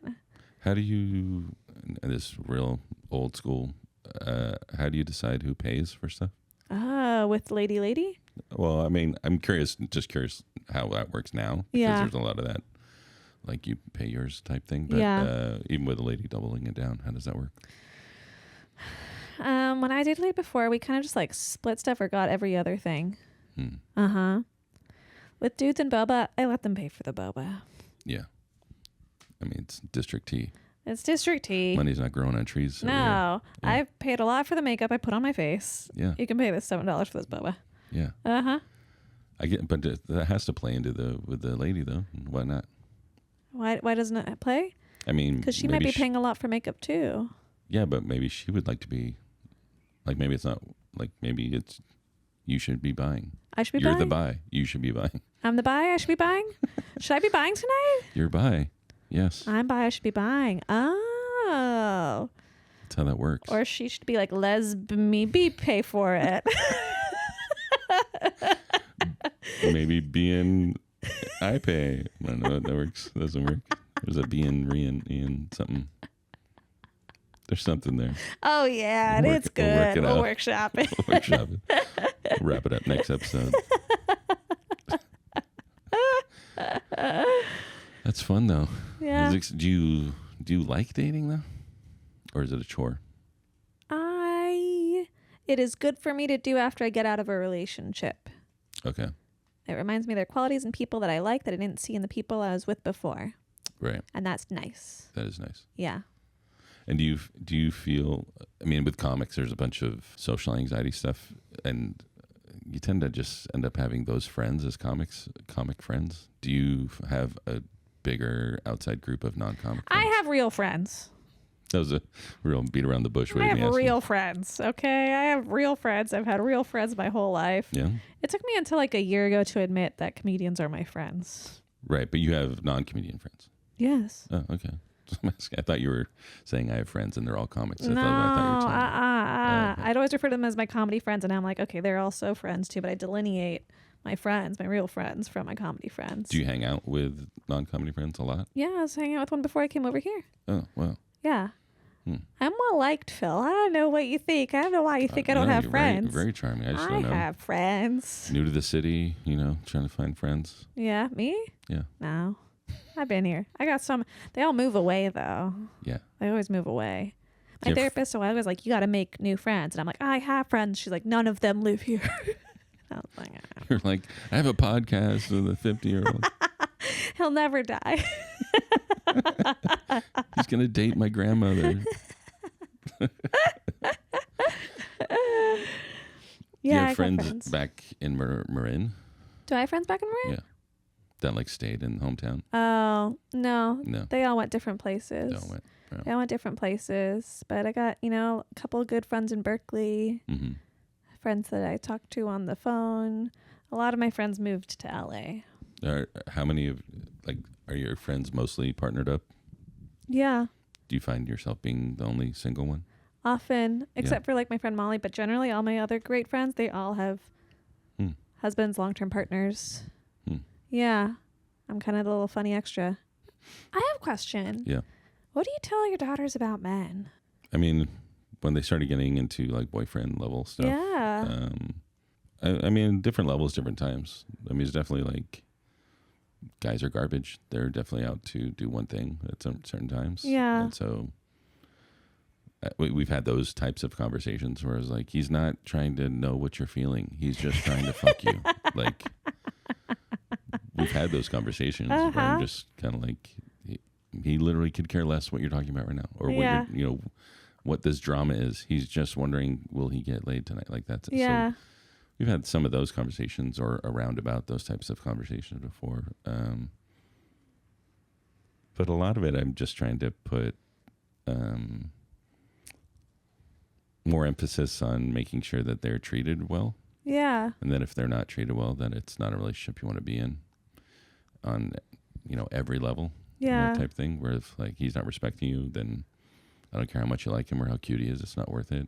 How do you, this real old school, how do you decide who pays for stuff? With lady? Well, I mean, I'm just curious how that works now. Because there's a lot of that, like you pay yours type thing. But even with a lady doubling it down, how does that work? When I dated before, we kind of just like split stuff or got every other thing. Uh-huh. With dudes and boba, I let them pay for the boba. Yeah. I mean, it's District T. It's District T. Money's not growing on trees. No. Yeah. I've paid a lot for the makeup I put on my face. Yeah. You can pay this $7 for this boba. Yeah. Uh-huh. I get, but that has to play with the lady though. Why not? Why doesn't it play? I mean, because she might be paying a lot for makeup too. Yeah, but maybe she would like to be, like maybe it's not, like maybe it's, you should be buying. I should be You're buying? the buy. You should be buying. I'm the buy. I should be buying? Should I be buying tonight? You're buy. Yes. I'm buy. I should be buying. Oh. That's how that works. Or she should be like, me be pay for it. Maybe being I pay. I don't know if that works. Doesn't work. There's a being, Ian, something. There's something there. Oh, yeah. It's good. We'll workshop it. We'll workshop it. We'll wrap it up next episode. That's fun, though. Yeah. Do you like dating, though? Or is it a chore? It is good for me to do after I get out of a relationship. Okay. It reminds me of their qualities and people that I like that I didn't see in the people I was with before. Right. And that's nice. That is nice. Yeah. And do you feel, I mean, with comics, there's a bunch of social anxiety stuff, and you tend to just end up having those friends as comic friends. Do you have a bigger outside group of non-comic friends? I have real friends. That was a real beat around the bush way. I have real friends, okay? I have real friends. I've had real friends my whole life. Yeah. It took me until like a year ago to admit that comedians are my friends. Right, but you have non-comedian friends. Yes. Oh, okay. I thought you were saying I have friends and they're all comics. No, Okay. I'd always refer to them as my comedy friends, and I'm like, okay, they're also friends too, but I delineate my friends, my real friends, from my comedy friends. Do you hang out with non-comedy friends a lot? Yeah, I was hanging out with one before I came over here. Oh, wow. Yeah. I'm well liked, Phil. I don't know what you think. I don't know why you think I don't have friends. Very charming. I just don't know. I have friends. New to the city, trying to find friends. Yeah, me? Yeah. No. I've been here. I got some. They all move away, though. Yeah. They always move away. My therapist, so I was like, you got to make new friends. And I'm like, I have friends. She's like, none of them live here. I was like, oh. You're like, I have a podcast with a 50-year-old. He'll never die. He's going to date my grandmother. Yeah, you I have friends back in Marin? Do I have friends back in Marin? Yeah. That like stayed in the hometown? Oh, no. No. They all went different places. They all went different places. But I got, a couple of good friends in Berkeley. Mm-hmm. Friends that I talked to on the phone. A lot of my friends moved to LA. How many are your friends mostly partnered up? Yeah. Do you find yourself being the only single one? Often, except for like my friend Molly, but generally all my other great friends, they all have husbands, long-term partners. Hmm. Yeah. I'm kind of the little funny extra. I have a question. Yeah. What do you tell your daughters about men? I mean, when they started getting into like boyfriend level stuff. Yeah. I mean, different levels, different times. I mean, it's definitely like guys are garbage. They're definitely out to do one thing at certain times. Yeah. And so we've had those types of conversations where it's like, he's not trying to know what you're feeling. He's just trying to fuck you. Like, we've had those conversations where I'm just kind of like, he literally could care less what you're talking about right now, or what you're, you know, what this drama is. He's just wondering, will he get laid tonight? Like that's it. Yeah. So we've had some of those conversations or around about those types of conversations before. But a lot of it, I'm just trying to put more emphasis on making sure that they're treated well. Yeah. And then if they're not treated well, then it's not a relationship you want to be in on, you know, every level. Yeah. That type thing, where if like he's not respecting you, then I don't care how much you like him or how cute he is, it's not worth it.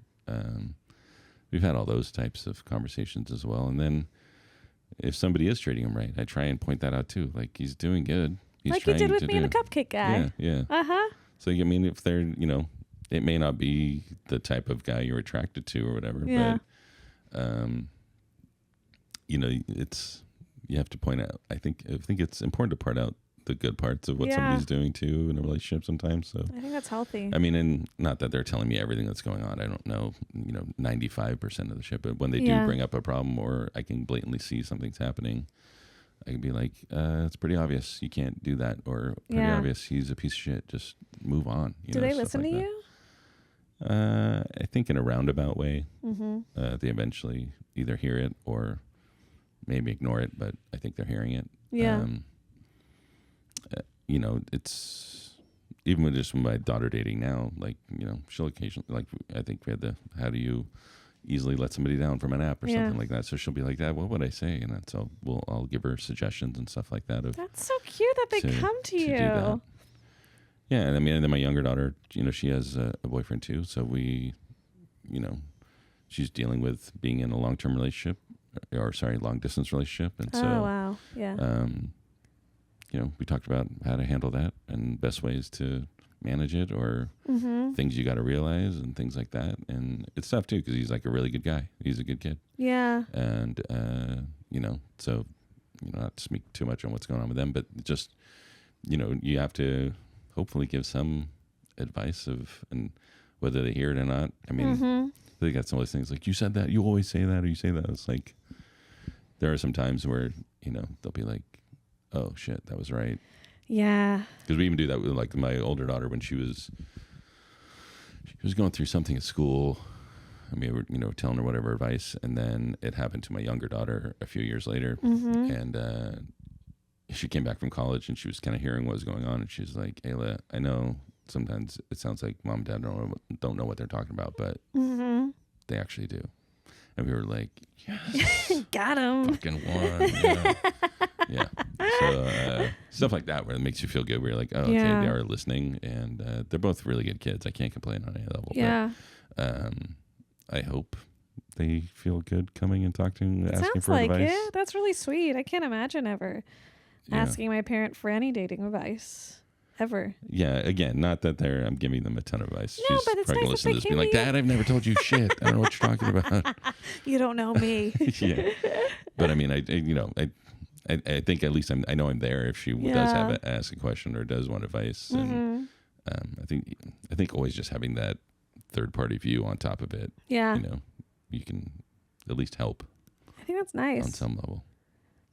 We've had all those types of conversations as well. And then if somebody is treating him right, I try and point that out too. Like, he's doing good. He's like you did with me and do. the cupcake guy. Yeah. Uh-huh. So, I mean, if they're, you know, it may not be the type of guy you're attracted to or whatever, Yeah. but, you know, you have to point out, I think it's important to point out the good parts of what somebody's doing too in a relationship sometimes. So I think that's healthy. I mean, and not that they're telling me everything that's going on. I don't know, 95% of the shit, but when they do bring up a problem or I can blatantly see something's happening, I can be like, it's pretty obvious you can't do that, or pretty obvious he's a piece of shit. Just move on. Do they listen to you? I think in a roundabout way. They eventually either hear it or maybe ignore it, but I think they're hearing it. Yeah. You know, it's even with just my daughter dating now, like, you know, she'll occasionally, like, I think we had how do you easily let somebody down from an app or something like that. So she'll be like, Dad, what would I say? And so I'll give her suggestions and stuff like that. That's so cute that they come to you. Yeah. And I mean, and then my younger daughter, you know, she has a boyfriend too. So we, you know, she's dealing with being in a long-term relationship long distance relationship. And so, wow. Yeah. You know, we talked about how to handle that and best ways to manage it, or things you got to realize and things like that. And it's tough too, because he's like a really good guy. He's a good kid. Yeah. And, you know, so, you know, not to speak too much on what's going on with them, but just, you know, you have to hopefully give some advice and whether they hear it or not. I mean, I think that's some of those things like, you said that, you always say that, or you say that. It's like, there are some times where, you know, they'll be like, oh shit, that was right. Yeah. Because we even do that with like my older daughter when she was going through something at school. I mean, we were, you know, telling her whatever advice, and then it happened to my younger daughter a few years later, and she came back from college and she was kind of hearing what was going on, and she's like, Ayla, I know sometimes it sounds like mom and dad don't know what they're talking about, but they actually do. And we were like, yes, got him, fucking one, yeah. Yeah. So stuff like that where it makes you feel good. Where you're like, oh, okay, they are listening, and they're both really good kids. I can't complain on any level. Yeah. But, I hope they feel good coming and talking, asking Sounds for like advice. It. That's really sweet. I can't imagine ever asking my parent for any dating advice. Ever. Yeah, again, not that I'm giving them a ton of advice. No, She's but it's probably nice listen that to this they being like, came to Dad, I've never told you shit. I don't know what you're talking about. You don't know me. Yeah. But I mean, I think at least I know I'm there if she does ask a question or does want advice. And I think always just having that third party view on top of it. Yeah. You know, you can at least help. I think that's nice. On some level.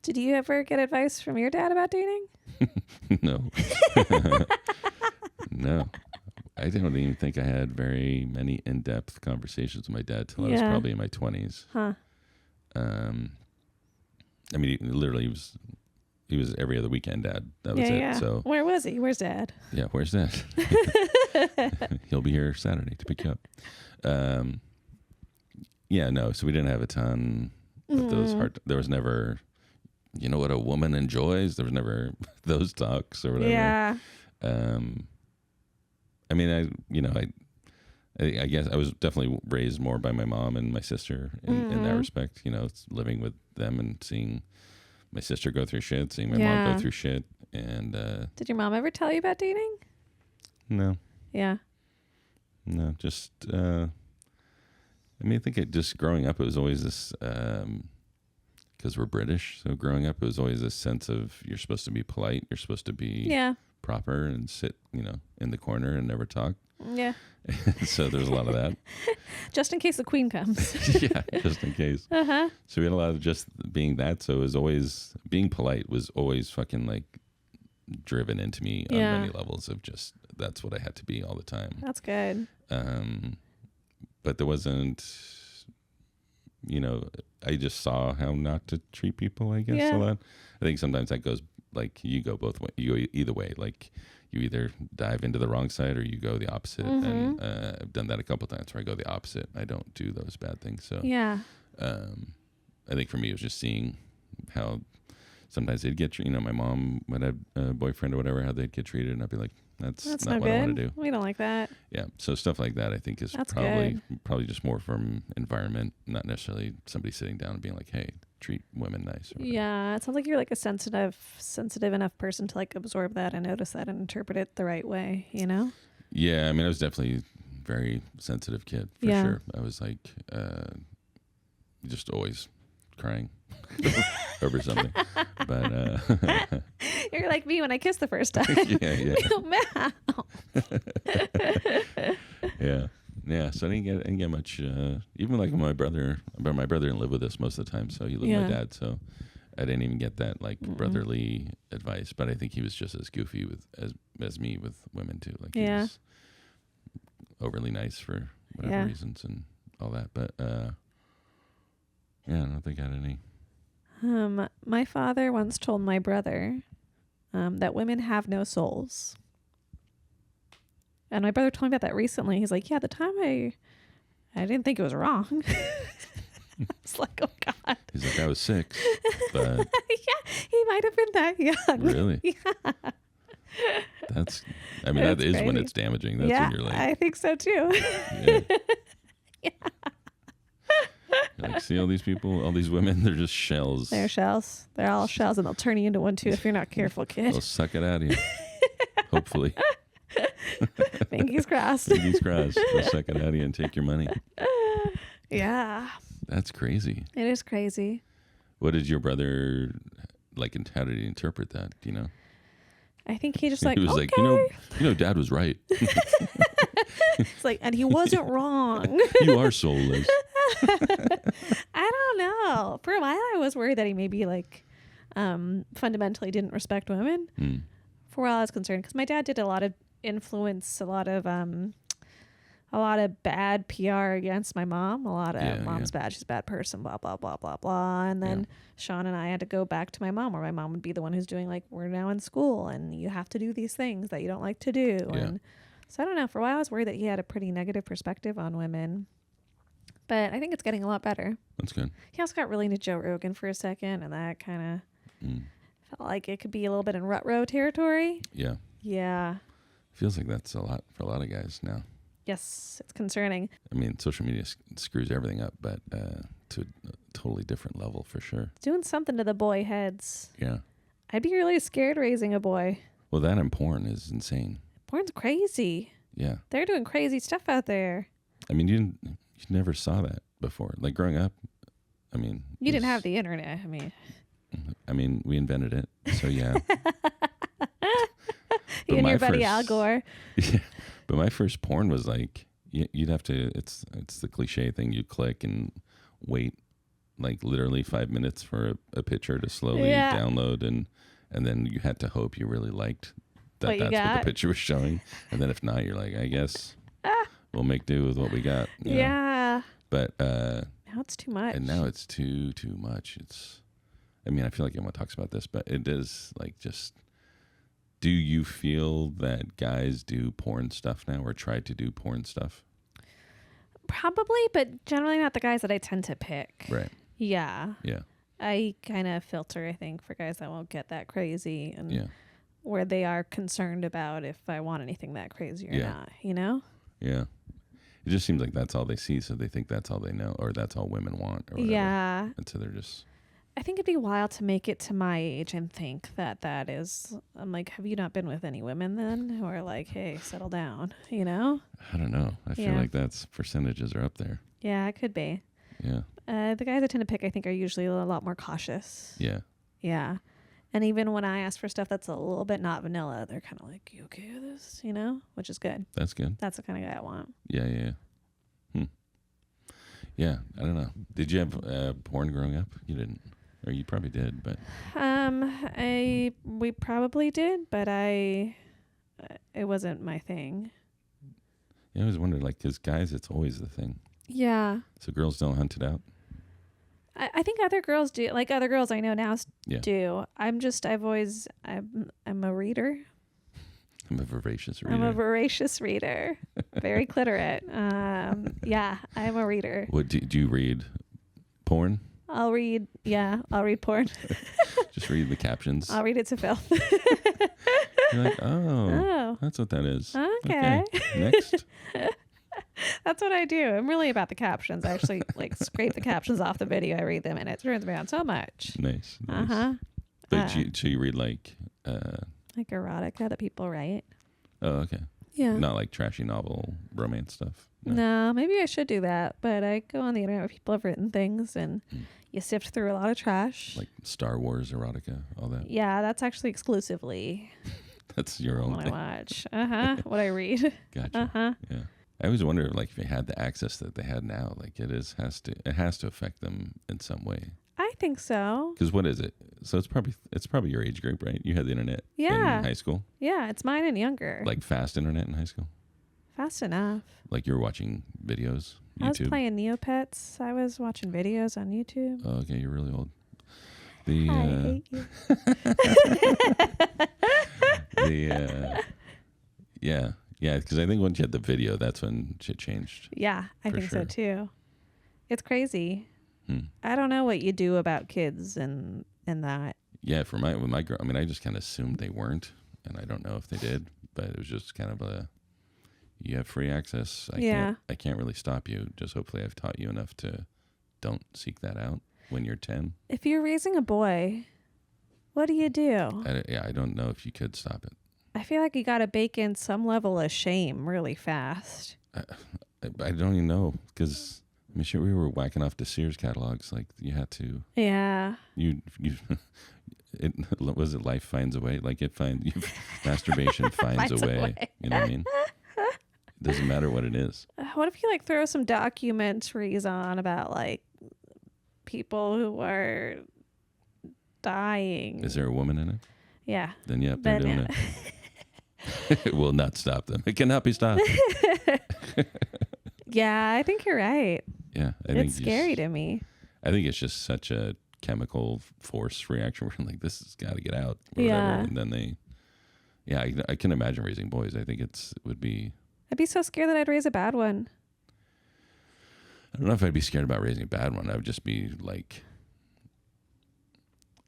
Did you ever get advice from your dad about dating? No. No. I don't even think I had very many in-depth conversations with my dad till I was probably in my 20s. Huh. I mean, literally, he was every other weekend dad. That was it. So where was he? Where's Dad? Yeah, where's Dad? He'll be here Saturday to pick you up. Yeah, no. So we didn't have a ton of those there was never, you know what a woman enjoys. There was never those talks or whatever. Yeah. I mean, I guess I was definitely raised more by my mom and my sister in that respect. You know, it's living with them and seeing my sister go through shit, seeing my mom go through shit. And did your mom ever tell you about dating? No. Yeah. No, just I mean, I think just growing up, it was always this because we're British. So growing up, it was always this sense of you're supposed to be polite, you're supposed to be proper and sit, in the corner and never talk. Yeah. So there's a lot of that. Just in case the queen comes. Yeah, just in case. Uh-huh. So we had a lot of just being that. So it was always, being polite was always fucking like driven into me on many levels of just, that's what I had to be all the time. That's good. But there wasn't, I just saw how not to treat people, I guess, a lot. I think sometimes that goes, like, you go both ways. You go either way. Like, you either dive into the wrong side or you go the opposite. And I've done that a couple times where I go the opposite. I don't do those bad things. So I think for me, it was just seeing how sometimes they'd get, my mom would have a boyfriend or whatever, how they'd get treated. And I'd be like, that's not what I want to do. We don't like that. Yeah. So stuff like that, I think, is probably just more from environment, not necessarily somebody sitting down and being like, hey, treat women nice. Yeah. It sounds like you're like a sensitive enough person to like absorb that and notice that and interpret it the right way, Yeah. I mean, I was definitely a very sensitive kid for sure. I was like, just always crying over something. But you're like me when I kissed the first time. Yeah. Yeah. So I didn't get much. Even like my brother didn't live with us most of the time, so he lived with my dad. So I didn't even get that like brotherly advice. But I think he was just as goofy as me with women too. Like he was overly nice for whatever reasons and all that. But I don't think I had any. My father once told my brother that women have no souls. And my brother told me about that recently. He's like, yeah, at the time I didn't think it was wrong. It's like, oh God. He's like, I was 6, but yeah, he might have been that young. Really? Yeah. That is crazy. When it's damaging. That's when you're like, I think so too. Yeah. You're like, see all these people, all these women, they're just shells. They're shells. They're all shells, and they'll turn you into one too if you're not careful, kid. They'll suck it out of you. Hopefully. Fingers crossed. Fingers crossed. They'll suck it out of you and take your money. Yeah. That's crazy. It is crazy. What did your brother like? And how did he interpret that? Do you know? I think he just like, he was okay. like, Dad was right. It's like, and he wasn't wrong. You are soulless. I don't know. For a while, I was worried that he maybe like fundamentally didn't respect women. For a while, I was concerned because my dad did a lot of influence, a lot of bad PR against my mom. A lot of mom's bad. She's a bad person. Blah blah blah blah blah. And then Sean and I had to go back to my mom, where my mom would be the one who's doing like, we're now in school and you have to do these things that you don't like to do. Yeah. And so I don't know. For a while, I was worried that he had a pretty negative perspective on women. But I think it's getting a lot better. That's good. He also got really into Joe Rogan for a second, and that kind of felt like it could be a little bit in rut row territory. Yeah. Yeah. Feels like that's a lot for a lot of guys now. Yes, it's concerning. I mean, social media screws everything up, but to a totally different level for sure. It's doing something to the boy heads. Yeah. I'd be really scared raising a boy. Well, that and porn is insane. Porn's crazy. Yeah. They're doing crazy stuff out there. I mean, you never saw that before. Like growing up, I mean, you didn't have the internet. I mean, we invented it. So yeah. You and your buddy Al Gore. Yeah. But my first porn was like, you'd have to, it's the cliche thing. You click and wait like literally 5 minutes for a picture to slowly download. And then you had to hope you really liked that's what the picture was showing. And then if not, you're like, I guess we'll make do with what we got. Yeah. But now it's too much. And now it's too much. I mean, I feel like everyone talks about this, but it is like just, do you feel that guys do porn stuff now or try to do porn stuff? Probably, but generally not the guys that I tend to pick. Right. Yeah. Yeah. I kind of filter, I think, for guys that won't get that crazy and where they are concerned about if I want anything that crazy or not, Yeah. It just seems like that's all they see, so they think that's all they know, or that's all women want, or whatever. Yeah. And so they're just... I think it'd be wild to make it to my age and think that is... I'm like, have you not been with any women then? Who are like, hey, settle down, you know? I don't know. I feel like that's percentages are up there. Yeah, it could be. Yeah. The guys I tend to pick, I think, are usually a lot more cautious. Yeah. Yeah. And even when I ask for stuff that's a little bit not vanilla, they're kind of like, you okay with this? You know? Which is good. That's good. That's the kind of guy I want. Yeah. Yeah, I don't know. Did you have porn growing up? You didn't. Or you probably did, but... We probably did, but it wasn't my thing. Yeah, I always wondered, like, because guys, it's always the thing. Yeah. So girls don't hunt it out? I think other girls do. Like, other girls I know now do. I'm a reader. I'm a voracious reader. I'm a voracious reader. Very clitorate. Yeah, I'm a reader. What do you read? Porn? I'll read porn. Just read the captions. I'll read it to Phil. You're like, oh, that's what that is. Okay. Next. That's what I do. I'm really about the captions. I actually like scrape the captions off the video. I read them, and it turns me on so much. Nice. But you read like erotica that people write. Oh, okay. Yeah. Not like trashy novel romance stuff. No, maybe I should do that. But I go on the internet where people have written things, and you sift through a lot of trash. Like Star Wars erotica, all that. Yeah, that's actually exclusively. That's your own thing. I watch. What I read. Gotcha. Yeah. I always wonder, like, if they had the access that they had now, like it has to affect them in some way. I think so. Because what is it? So it's probably your age group, right? You had the internet in high school? Yeah, it's mine and younger. Like fast internet in high school? Fast enough. Like you were watching videos, YouTube? I was playing Neopets. I was watching videos on YouTube. Oh, okay, you're really old. I hate you. Yeah, because I think once you had the video, that's when shit changed. Yeah, I think so too. It's crazy. I don't know what you do about kids and that. Yeah, with my girl, I mean, I just kind of assumed they weren't, and I don't know if they did, but it was just kind of you have free access. I can't really stop you. Just hopefully I've taught you enough to don't seek that out when you're 10. If you're raising a boy, what do you do? I don't know if you could stop it. I feel like you got to bake in some level of shame really fast. I don't even know, because I mean, sure, we were whacking off to Sears catalogs. Like you had to. Yeah. Was it Life Finds a Way? Like masturbation finds a way. You know what I mean? It doesn't matter what it is. What if you like throw some documentaries on about like people who are dying? Is there a woman in it? Yeah. Then they're doing it. It will not stop them. It cannot be stopped. Yeah, I think you're right. Yeah, it's scary to me. I think it's just such a chemical force reaction where I'm like, this has got to get out. Or yeah. Whatever. And then I can imagine raising boys. I think it would be. I'd be so scared that I'd raise a bad one. I don't know if I'd be scared about raising a bad one. I would just be like,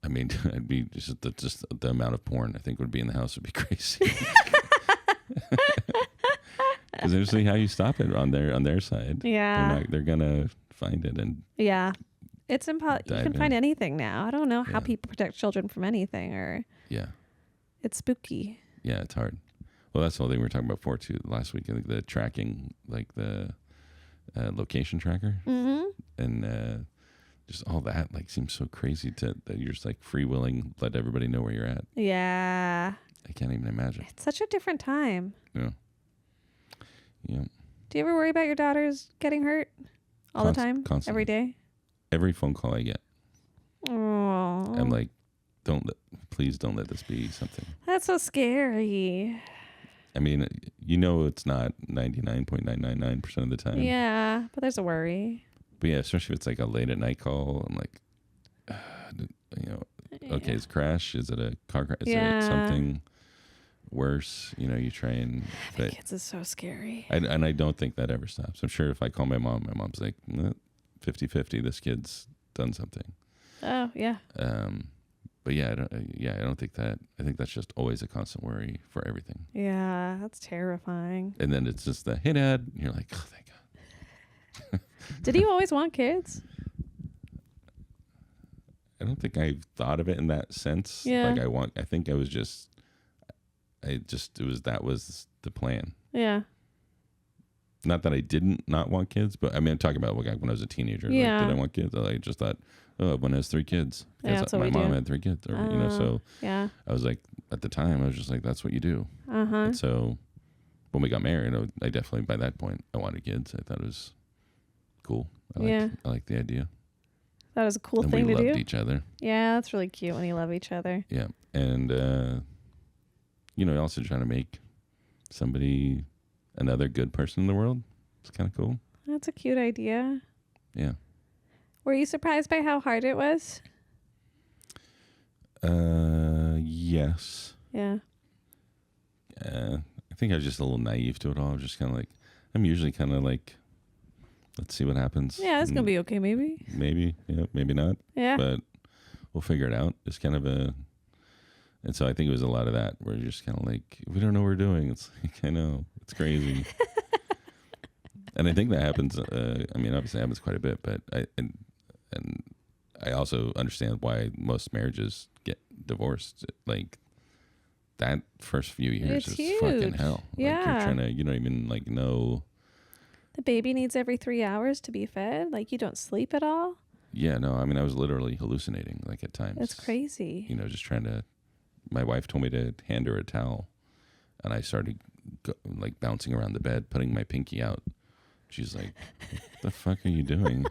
I mean, I'd be just the amount of porn I think would be in the house would be crazy. Because there's how you stop it on their side. Yeah, they're gonna find it and it's impossible. You can find anything now. I don't know how people protect children from anything, or it's spooky. Yeah, it's hard. Well, that's the whole thing we were talking about before too last week. Like the tracking, like the location tracker, and just all that like seems so crazy that you're just like free willing, let everybody know where you're at. Yeah, I can't even imagine. It's such a different time. Yeah. Do you ever worry about your daughters getting hurt all the time? Constantly. Every day? Every phone call I get. Oh. I'm like, please don't let this be something. That's so scary. I mean, it's not 99.999% of the time. Yeah, but there's a worry. But yeah, especially if it's like a late at night call. I'm like, okay, is it a crash? Is it a car crash? Is it something worse? You try and... Having kids is so scary. And I don't think that ever stops. I'm sure if I call my mom's like, 50-50, this kid's done something. Oh, yeah. But I don't think that. I think that's just always a constant worry for everything. Yeah, that's terrifying. And then it's just the, hey, Dad. And you're like, oh, thank God. Did you always want kids? I don't think I thought of it in that sense. Yeah. I think I was just, that was the plan. Yeah. Not that I didn't not want kids, but I mean, I'm talking about when I was a teenager. Yeah. Like, did I want kids? I just thought, oh, everyone has 3 kids. Yeah, Because that's what my we mom do. had 3 kids. Or, so Yeah. I was like, at the time, I was just like, that's what you do. Uh-huh. And so when we got married, I definitely, by that point, I wanted kids. I thought it was cool. I liked the idea. That was a cool And thing we to do. loved each other. Yeah, that's really cute when you love each other. Yeah. And, also trying to make somebody another good person in the world. It's kind of cool. That's a cute idea. Yeah. Were you surprised by how hard it was? Yes. Yeah. I think I was just a little naive to it all. I was just kind of like, I'm usually kind of like, let's see what happens. Yeah, it's going to be okay, maybe. Maybe, maybe not. Yeah. But we'll figure it out. It's kind of and so I think it was a lot of that where you're just kind of like, we don't know what we're doing. It's like, I know, it's crazy. And I think that happens, obviously it happens quite a bit, but I also understand why most marriages get divorced. Like that first few years It's is fucking huge. hell. Yeah. Like you're trying to, you don't even like know. The baby needs every 3 hours to be fed. Like you don't sleep at all. Yeah, no, I mean, I was literally hallucinating like at times. That's crazy. Just trying to, my wife told me to hand her a towel and I started bouncing around the bed, putting my pinky out. She's like, what the fuck are you doing?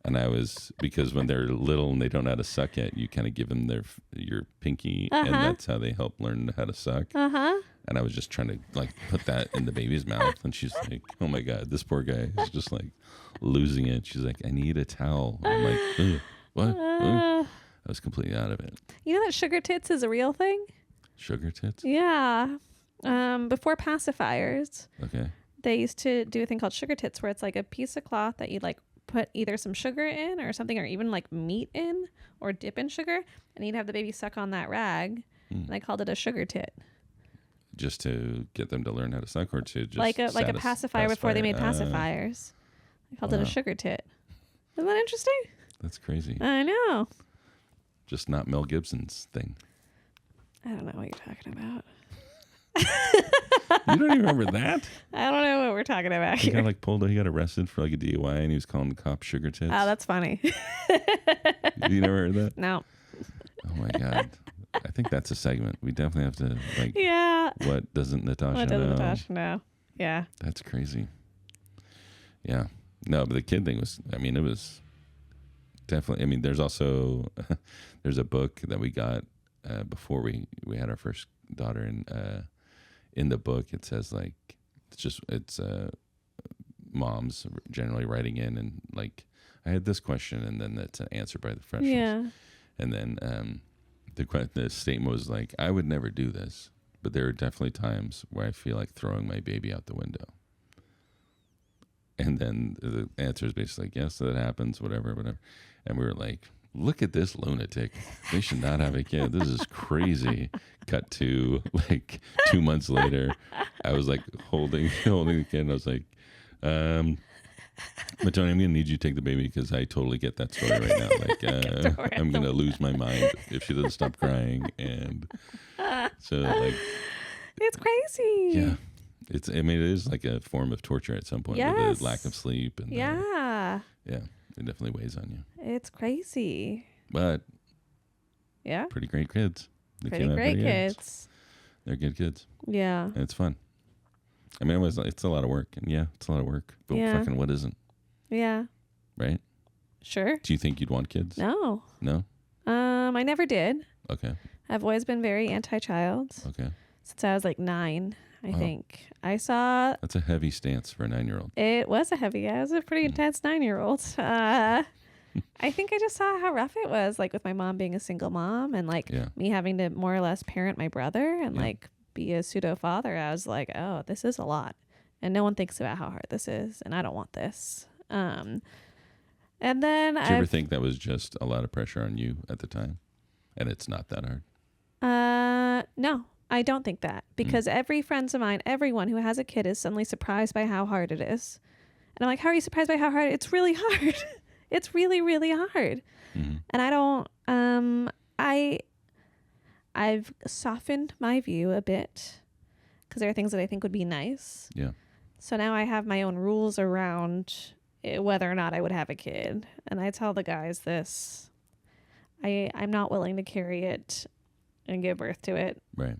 And I was, because when they're little and they don't know how to suck yet, you kind of give them your pinky and that's how they help learn how to suck. Uh-huh. And I was just trying to put that in the baby's mouth. And she's like, oh my God, this poor guy is just losing it. She's like, I need a towel. And I'm like, ugh, what? I was completely out of it. You know that sugar tits is a real thing? Sugar tits? Yeah. Before pacifiers, Okay. they used to do a thing called sugar tits where it's like a piece of cloth that you'd put either some sugar in or something, or even meat in or dip in sugar, and you'd have the baby suck on that rag. And I called it a sugar tit. Just to get them to learn how to suck, or to just like a pacifier before they made pacifiers. I called it a sugar tit. Isn't that interesting? That's crazy. I know. Just not Mel Gibson's thing. I don't know what you're talking about. You don't even remember that? I don't know what we're talking about He here. got he got arrested for a DUI and he was calling the cops sugar tits. Oh, that's funny. You never heard that? No. Oh my God. I think that's a segment. We definitely have to Yeah. what doesn't Natasha What know? doesn't Natasha know? Yeah. That's crazy. Yeah. No, but the kid thing was, it was definitely, there's also, there's a book that we got before we had our first daughter, and in the book it says it's moms generally writing in and I had this question, and then that's an answer by the professionals. Yeah. And then the statement was I would never do this, but there are definitely times where I feel like throwing my baby out the window. And then the answer is basically yes, that happens, whatever. And we were like, look at this lunatic. They should not have a kid. This is crazy. Cut to 2 months later, I was holding the kid, and I was like, but Tony, I'm going to need you to take the baby because I totally get that story right now. I'm going to lose my mind if she doesn't stop crying. And so it's crazy. Yeah. It is a form of torture at some point. Yes. With the lack of sleep. And Yeah. yeah, it definitely weighs on you. It's crazy. But Yeah. pretty great kids. They Pretty came out great pretty good. kids. They're good kids. Yeah. And it's fun. It's a lot of work. And yeah, it's a lot of work. But Yeah. fucking what isn't? Yeah. Right? Sure. Do you think you'd want kids? No. No? I never did. Okay. I've always been very anti-child Okay. since I was 9, I Wow. think. I saw That's a heavy stance for a 9-year-old. it was I was a pretty intense 9-year-old. I think I just saw how rough it was, with my mom being a single mom and Yeah. me having to more or less parent my brother and Yeah. be a pseudo father. I was like, oh, this is a lot, and no one thinks about how hard this is, and I don't want this. And then Did you ever think that was just a lot of pressure on you at the time, and it's not that hard? No, I don't think that, because every friend of mine, everyone who has a kid is suddenly surprised by how hard it is. I'm like, how are you surprised by how hard? It's really hard. It's really, really hard. Mm-hmm. And I don't, I've softened my view a bit because there are things that I think would be nice. Yeah. So now I have my own rules around whether or not I would have a kid. And I tell the guys this, I'm not willing to carry it and give birth to it. Right.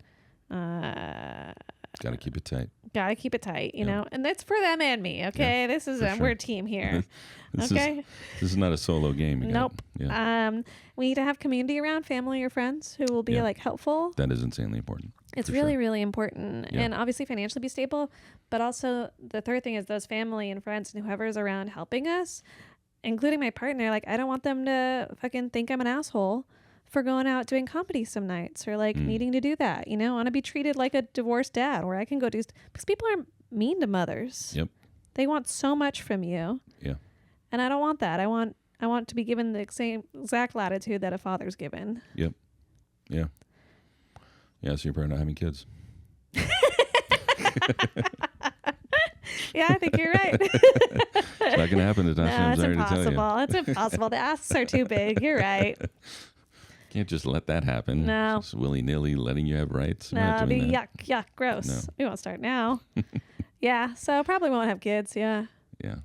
Got to keep it tight. Gotta keep it tight, you know, and that's for them and me. Okay, this is we're a team here. This okay, this is not a solo game. Nope. Yeah. We need to have community around, family or friends who will be like helpful. That is insanely important. It's really, really important, Yeah. and obviously financially be stable. But also the third thing is those family and friends and whoever's around helping us, including my partner. Like I don't want them to fucking think I'm an asshole for going out doing comedy some nights or like needing to do that. You know, I want to be treated like a divorced dad where I can go do because people are mean to mothers. Yep. They want so much from you. Yeah. And I don't want that. I want to be given the same exact latitude that a father's given. Yep. Yeah. Yeah. So you're probably not having kids. Yeah, I think you're right. It's not going to happen, Natasha. No, I'm it's sorry to tell you. impossible. It's impossible. The asks are too big. You're right. Can't just let that happen. No. Just willy-nilly letting you have rights. We're not No, doing that. yuck, gross. No. We won't start now. Yeah, so probably won't have kids. Yeah. Yeah.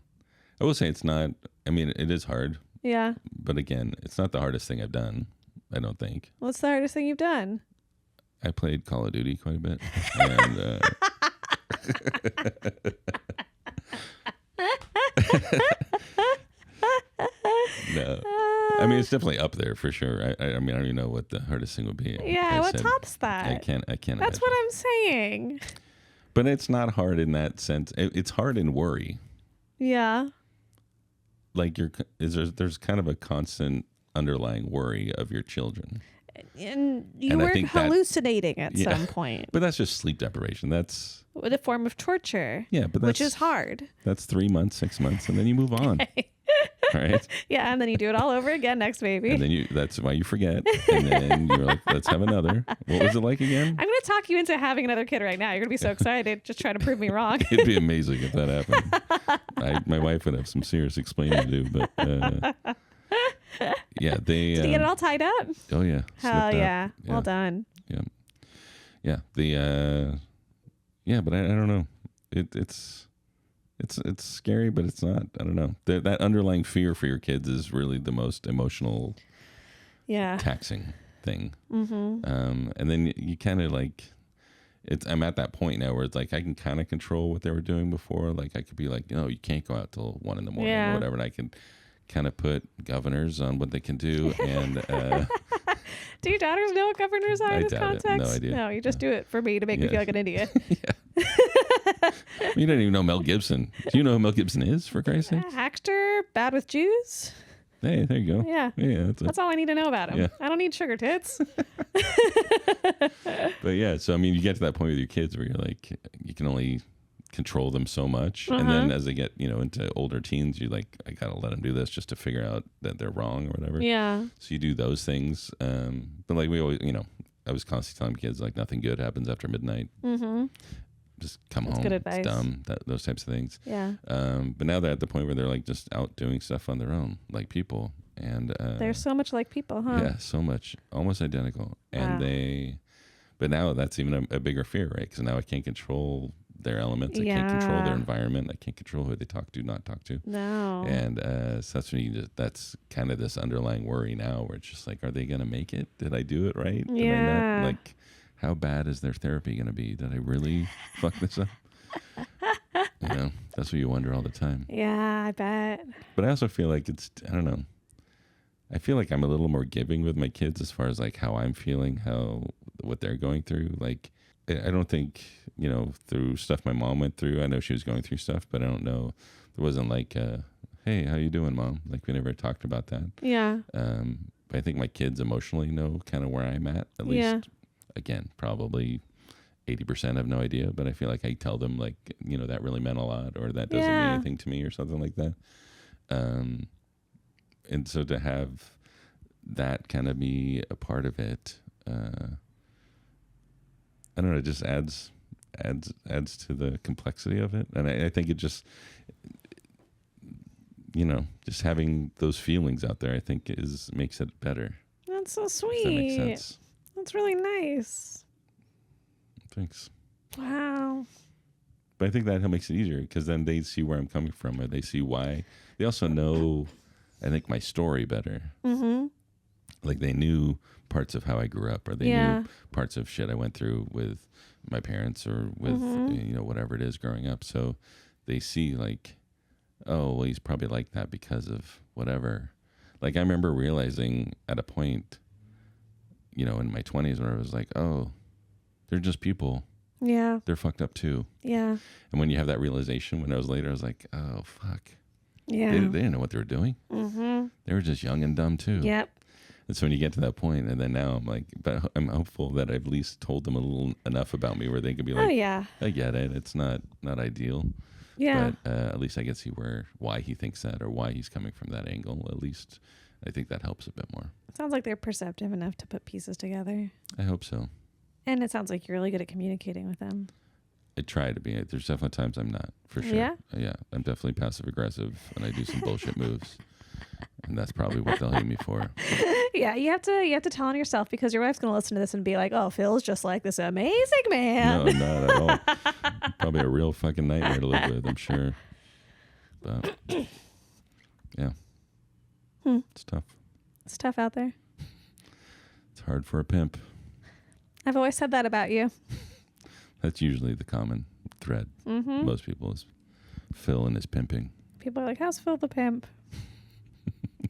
I will say it's not, I mean, it is hard. Yeah. But again, it's not the hardest thing I've done, I don't think. What's the hardest thing you've done? I played Call of Duty quite a bit. And no. I mean, it's definitely up there for sure. I mean, I don't even know what the hardest thing would be. Yeah, what tops that? I can't That's imagine. what I'm saying. But it's not hard in that sense. It's hard in worry. Yeah. Like there's kind of a constant underlying worry of your children. And you And I were think that- hallucinating at some point. But that's just sleep deprivation. That's With a form of torture. Yeah, but which is hard. That's 3 months, 6 months, and then you move on. Right? Yeah, and then you do it all over again next baby. And then that's why you forget. And then you're like, let's have another. What was it like again? I'm going to talk you into having another kid right now. You're going to be so excited, just trying to prove me wrong. It'd be amazing if that happened. My wife would have some serious explaining to do, but yeah, they. Did you get it all tied up? Oh yeah. Hell yeah. Well done. Yeah. Yeah. Yeah, but I don't know. It's scary, but it's not. I don't know. That underlying fear for your kids is really the most emotional, taxing thing. Mm-hmm. And then you kind of like, I'm at that point now where it's like I can kind of control what they were doing before. Like I could be like, you can't go out till 1 a.m. or whatever, and I can kind of put governors on what they can do. And do your daughters know what governors are in this context? No idea. No, you just do it for me to make me feel like an idiot. You don't even know Mel Gibson. Do you know who Mel Gibson is, for Christ's sake? Actor, bad with Jews. Hey, there you go. Yeah. That's all I need to know about him. Yeah. I don't need sugar tits. But yeah, so I mean, you get to that point with your kids where you're like, you can only control them so much. And then as they get, into older teens, you're like, I got to let them do this just to figure out that they're wrong or whatever. Yeah. So you do those things. But like we always, I was constantly telling kids like nothing good happens after midnight. Mm-hmm. Just come home. Good advice. It's dumb. Those types of things. Yeah. But now they're at the point where they're like just out doing stuff on their own, like people. And they're so much like people, huh? Yeah, so much, almost identical. And but now that's even a bigger fear, right? Because now I can't control their elements. I can't control their environment. I can't control who they talk to, not talk to. No. And so that's kind of this underlying worry now, where it's just like, are they going to make it? Did I do it right? Did I not, like, how bad is their therapy going to be? Did I really fuck this up? That's what you wonder all the time. Yeah, I bet. But I also feel like I don't know. I feel like I'm a little more giving with my kids as far as like how I'm feeling, what they're going through. Like, I don't think, through stuff my mom went through, I know she was going through stuff, but I don't know. There wasn't like, hey, how you doing, Mom? Like, we never talked about that. Yeah. But I think my kids emotionally know kind of where I'm at least. Again, probably 80% have no idea, but I feel like I tell them like, that really meant a lot, or that doesn't mean anything to me, or something like that. And so to have that kind of be a part of it, I don't know, it just adds to the complexity of it. And I think it just, just having those feelings out there, I think makes it better. That's so sweet. If that makes sense. That's really nice. Thanks. Wow. But I think that makes it easier because then they see where I'm coming from, or they see why. They also know, I think, my story better. Mm-hmm. Like they knew parts of how I grew up, or they knew parts of shit I went through with my parents, or with whatever it is growing up. So they see like, oh, well, he's probably like that because of whatever. Like I remember realizing at a point, in my 20s, where I was like, oh, they're just people. Yeah. They're fucked up too. Yeah. And when you have that realization, when I was later, I was like, oh, fuck. Yeah. They didn't know what they were doing. Mm-hmm. They were just young and dumb too. Yep. And so when you get to that point, and then now I'm like, but I'm hopeful that I've at least told them a little enough about me where they can be like, oh yeah, I get it. It's not ideal. Yeah. But at least I can see why he thinks that, or why he's coming from that angle. At least I think that helps a bit more. Sounds like they're perceptive enough to put pieces together. I hope so. And it sounds like you're really good at communicating with them. I try to be. There's definitely times I'm not, for sure. Yeah? Yeah. I'm definitely passive aggressive, and I do some bullshit moves. And that's probably what they'll hate me for. Yeah, you have to tell on yourself, because your wife's going to listen to this and be like, oh, Phil's just like this amazing man. No, not at all. Probably a real fucking nightmare to live with, I'm sure. But, yeah. It's tough. It's tough out there. It's hard for a pimp. I've always said that about you. That's usually the common thread. Mm-hmm. Most people is Phil and his pimping. People are like, how's Phil the pimp?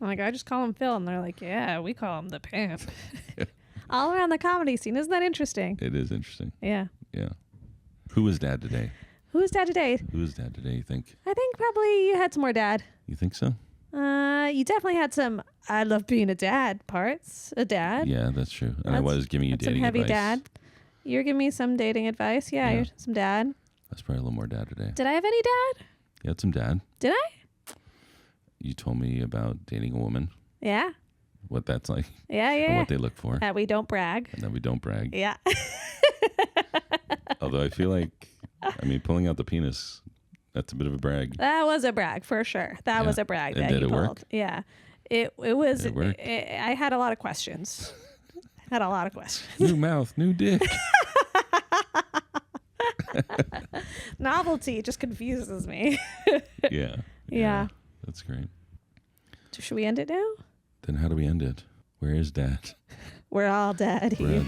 I'm like, I just call him Phil. And they're like, yeah, we call him the pimp. All around the comedy scene. Isn't that interesting? It is interesting. Yeah. Yeah. Who was dad today? Who's dad today? Who is dad today, you think? I think probably you had some more dad. You think so? You definitely had some I love being a dad parts. A dad. Yeah, that's true. And I was giving you dating some heavy advice. dad. You're giving me some dating advice. Yeah, Yeah. You're some dad. That's probably a little more dad today. Did I have any dad? You had some dad. Did I? You told me about dating a woman, Yeah. what that's like, Yeah, and yeah. what they look for, We don't brag. and then we don't brag. Yeah. Although I feel like, pulling out the penis, that's a bit of a brag. That was a brag for sure. That was a brag And that did you it pulled. work? Yeah. It was. Did it work? I had a lot of questions. New mouth, new dick. Novelty just confuses me. Yeah. Yeah. That's great. Should we end it now? Then how do we end it? Where is dad? We're all dead. We're